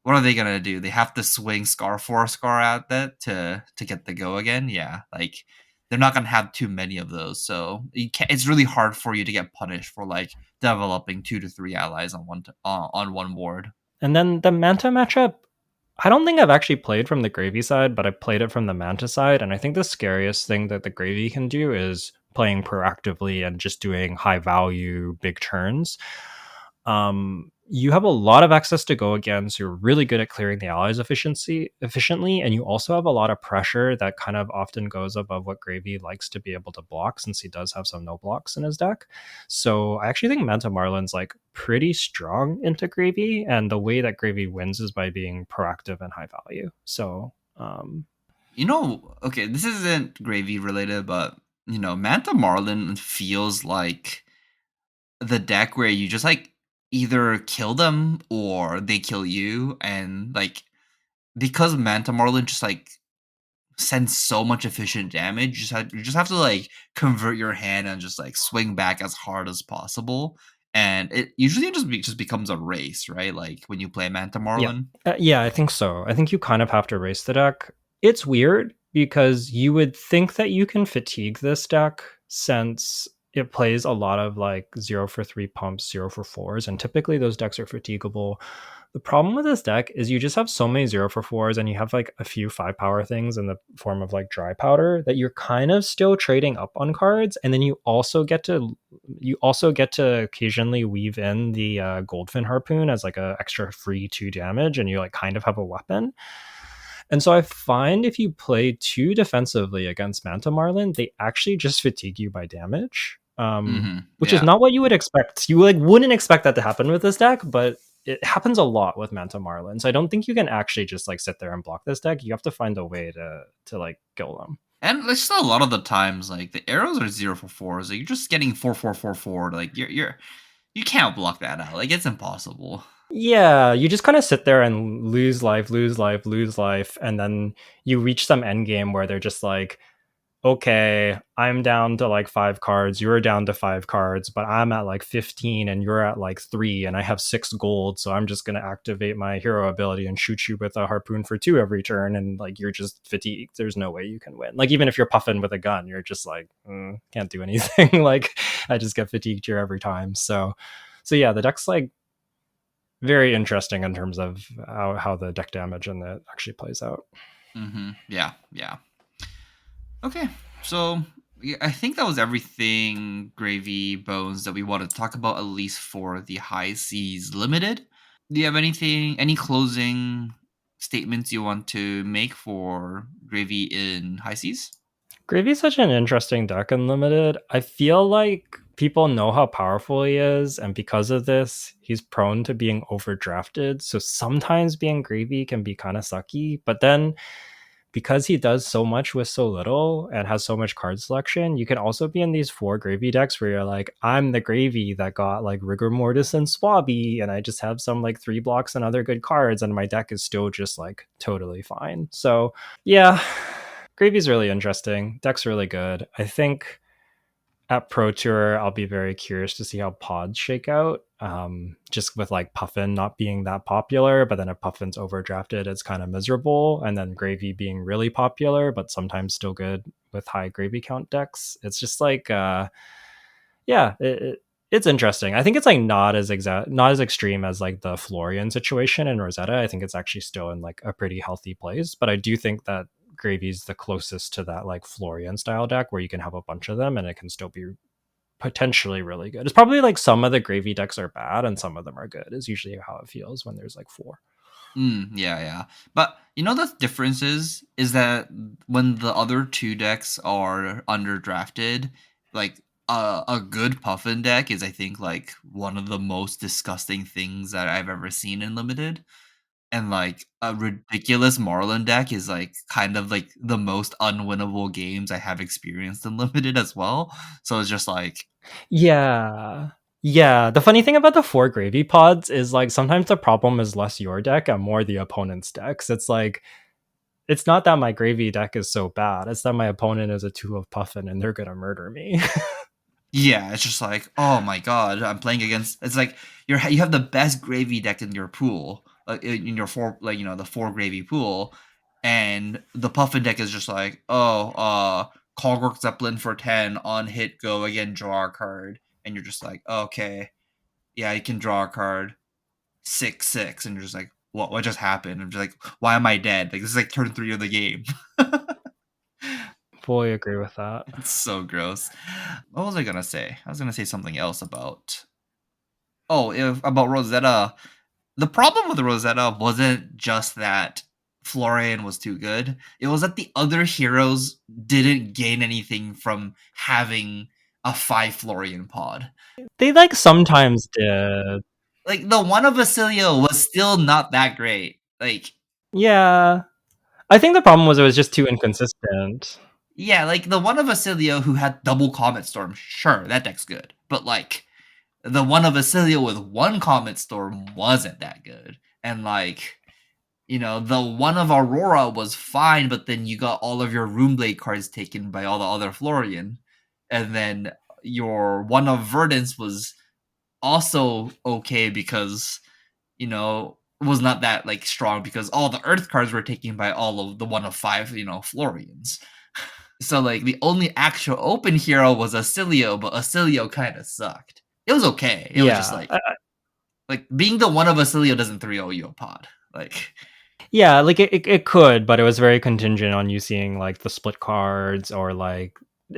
what are they gonna do? They have to swing Scar for Scar at that to get the go again. Yeah, like they're not gonna have too many of those, so it's really hard for you to get punished for like developing 2 to 3 allies on one board. And then the Manta matchup, I don't think I've actually played from the Gravy side, but I played it from the Manta side. And I think the scariest thing that the Gravy can do is playing proactively and just doing high value big turns. You have a lot of access to go again, so you're really good at clearing the allies efficiently, and you also have a lot of pressure that kind of often goes above what Gravy likes to be able to block, since he does have some no blocks in his deck. So I actually think Manta Marlin's like pretty strong into Gravy, and the way that Gravy wins is by being proactive and high value. So Okay, this isn't Gravy related, but Manta Marlin feels like the deck where you just like either kill them or they kill you, and like because Manta Marlin just like sends so much efficient damage, you just have to like convert your hand and just like swing back as hard as possible, and it usually just becomes a race, right? Like when you play Manta yeah, Marlin. yeah, I think so. I think you kind of have to race the deck. It's weird because you would think that you can fatigue this deck since it plays a lot of like 0 for 3 pumps, 0 for 4s, and typically those decks are fatigable. The problem with this deck is you just have so many 0 for 4s, and you have like a few 5 power things in the form of like dry powder that you're kind of still trading up on cards, and then you also get to occasionally weave in the Goldfin harpoon as like a extra free 2 damage, and you like kind of have a weapon. And so I find if you play too defensively against Manta Marlin, they actually just fatigue you by damage. Which is Yeah. not what you would expect. You like wouldn't expect that to happen with this deck, but it happens a lot with Manta Marlin. So I don't think you can actually just like sit there and block this deck. You have to find a way to like kill them. And there's still a lot of the times like the arrows are 0 for 4s. Like you're just getting 4 4 4 4. Like you can't block that out. Like it's impossible. Yeah, you just kind of sit there and lose life, lose life, lose life, and then you reach some end game where they're just like, okay, I'm down to like 5 cards, you're down to 5 cards, but I'm at like 15 and you're at like 3 and I have 6 gold, so I'm just going to activate my hero ability and shoot you with a harpoon for 2 every turn, and like you're just fatigued. There's no way you can win. Like even if you're puffing with a gun, you're just like, can't do anything. Like I just get fatigued here every time. So yeah, the deck's like very interesting in terms of how the deck damage and that actually plays out. Yeah, yeah. Okay, so yeah, I think that was everything, Gravy Bones, that we wanted to talk about, at least for the High Seas Limited. Do you have any closing statements you want to make for Gravy in High Seas? Gravy's such an interesting deck in Limited. I feel like people know how powerful he is, and because of this, he's prone to being overdrafted. So sometimes being Gravy can be kind of sucky, but then because he does so much with so little and has so much card selection, you can also be in these 4 Gravy decks where you're like, I'm the Gravy that got like Rigor Mortis and Swabby, and I just have some like 3 blocks and other good cards, and my deck is still just like totally fine. So yeah, Gravy's really interesting. Deck's really good. I think at Pro Tour, I'll be very curious to see how pods shake out. Just with like Puffin not being that popular, but then if Puffin's overdrafted, it's kind of miserable. And then Gravy being really popular, but sometimes still good with high Gravy count decks. It's just like, yeah, it's interesting. I think it's like not as not as extreme as like the Florian situation in Rosetta. I think it's actually still in like a pretty healthy place, but I do think that Gravy's the closest to that like Florian style deck where you can have a bunch of them and it can still be potentially really good. It's probably like some of the Gravy decks are bad and some of them are good, is usually how it feels when there's like 4. Yeah, yeah. But you know the difference is that when the other 2 decks are underdrafted, like a good Puffin deck is, I think, like one of the most disgusting things that I've ever seen in Limited. And like a ridiculous Marlin deck is like kind of like the most unwinnable games I have experienced in Limited as well. So it's just like, Yeah. Yeah, the funny thing about the 4 Gravy pods is like sometimes the problem is less your deck and more the opponent's decks. It's like it's not that my Gravy deck is so bad. It's that my opponent is a 2 of Puffin and they're gonna murder me. yeah, it's just like, oh my god, I'm playing against. It's like you have the best Gravy deck in your pool, in your four, like the 4 Gravy pool, and the Puffin deck is just like, oh, Clockwork Zeppelin for 10 on hit, go again, draw a card, and you're just like, okay, yeah, you can draw a card, 6/6, and you're just like, what just happened? I'm just like, why am I dead? Like this is like turn 3 of the game. Fully agree with that. It's so gross. What was I gonna say? I was gonna say something else about. Oh, about Rosetta. The problem with Rosetta wasn't just that Florian was too good. It was that the other heroes didn't gain anything from having a 5 Florian pod. They like sometimes did. Like the one of Basilio was still not that great. Like Yeah. I think the problem was it was just too inconsistent. yeah, like the one of Basilio who had double Comet Storm, sure, that deck's good. But like the one of Basilio with 1 Comet Storm wasn't that good. And like, the one of Aurora was fine, but then you got all of your Runeblade cards taken by all the other Florian. And then your one of Verdance was also okay because, was not that like strong because all the Earth cards were taken by all of the one of 5, Florians. So like the only actual open hero was Acilio, but Acilio kind of sucked. It was okay. It was just like being the one of Acilio doesn't 3-0 you a pod. Like yeah, like it could, but it was very contingent on you seeing like the split cards or like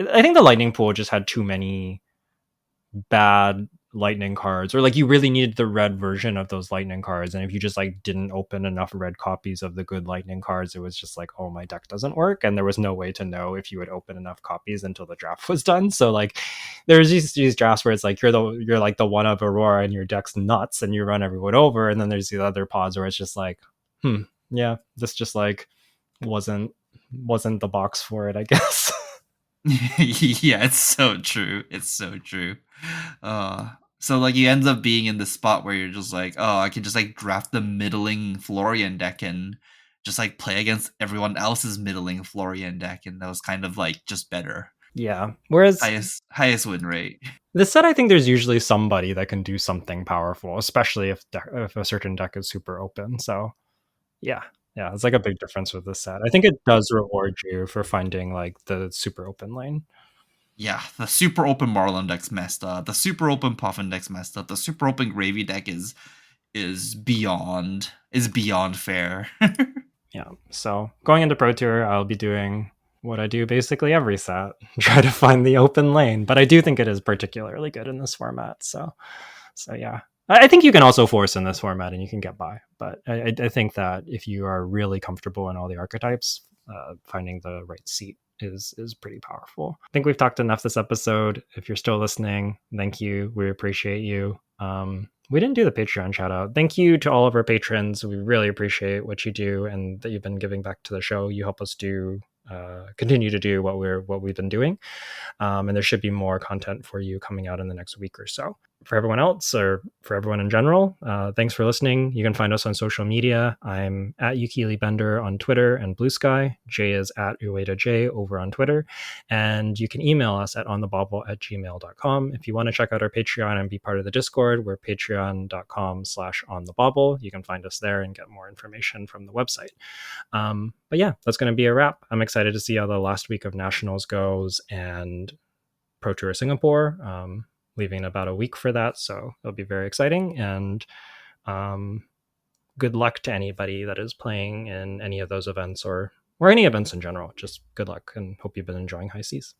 I think the Lightning Pool just had too many bad lightning cards, or like you really needed the red version of those lightning cards, and if you just like didn't open enough red copies of the good lightning cards, it was just like, oh, my deck doesn't work, and there was no way to know if you would open enough copies until the draft was done. So like there's these drafts where it's like you're like the one of Aurora and your deck's nuts and you run everyone over, and then there's the other pods where it's just like, yeah, this just like wasn't the box for it, I guess. Yeah, it's so true. It's so true. So like you end up being in the spot where you're just like, oh, I can just like draft the middling Florian deck and just like play against everyone else's middling Florian deck, and that was kind of like just better. Yeah. Whereas Highest win rate. this set, I think there's usually somebody that can do something powerful, especially if a certain deck is super open. So yeah, it's like a big difference with this set. I think it does reward you for finding like the super open lane. Yeah, the super open Marlon deck's messed up. The super open Puffin deck's messed up. The super open Gravy deck is beyond fair. Yeah. So going into Pro Tour, I'll be doing what I do basically every set, try to find the open lane. But I do think it is particularly good in this format. So yeah. I think you can also force in this format and you can get by. But I think that if you are really comfortable in all the archetypes, finding the right seat is pretty powerful. I think we've talked enough this episode. If you're still listening, thank you. We appreciate you. We didn't do the Patreon shout out. Thank you to all of our patrons. We really appreciate what you do and that you've been giving back to the show. You help us continue to do what we've been doing. And there should be more content for you coming out in the next week or so. For everyone else, or for everyone in general, thanks for listening. You can find us on social media. I'm at Yukili Bender on Twitter and Blue Sky. Jay is at Ueda J over on Twitter. And you can email us at onthebobble@gmail.com. If you want to check out our Patreon and be part of the Discord, we're patreon.com/onthebobble. You can find us there and get more information from the website. But yeah, that's going to be a wrap. I'm excited to see how the last week of Nationals goes and Pro Tour Singapore. Leaving about a week for that, so it'll be very exciting. And good luck to anybody that is playing in any of those events or any events in general. Just good luck and hope you've been enjoying High Seas.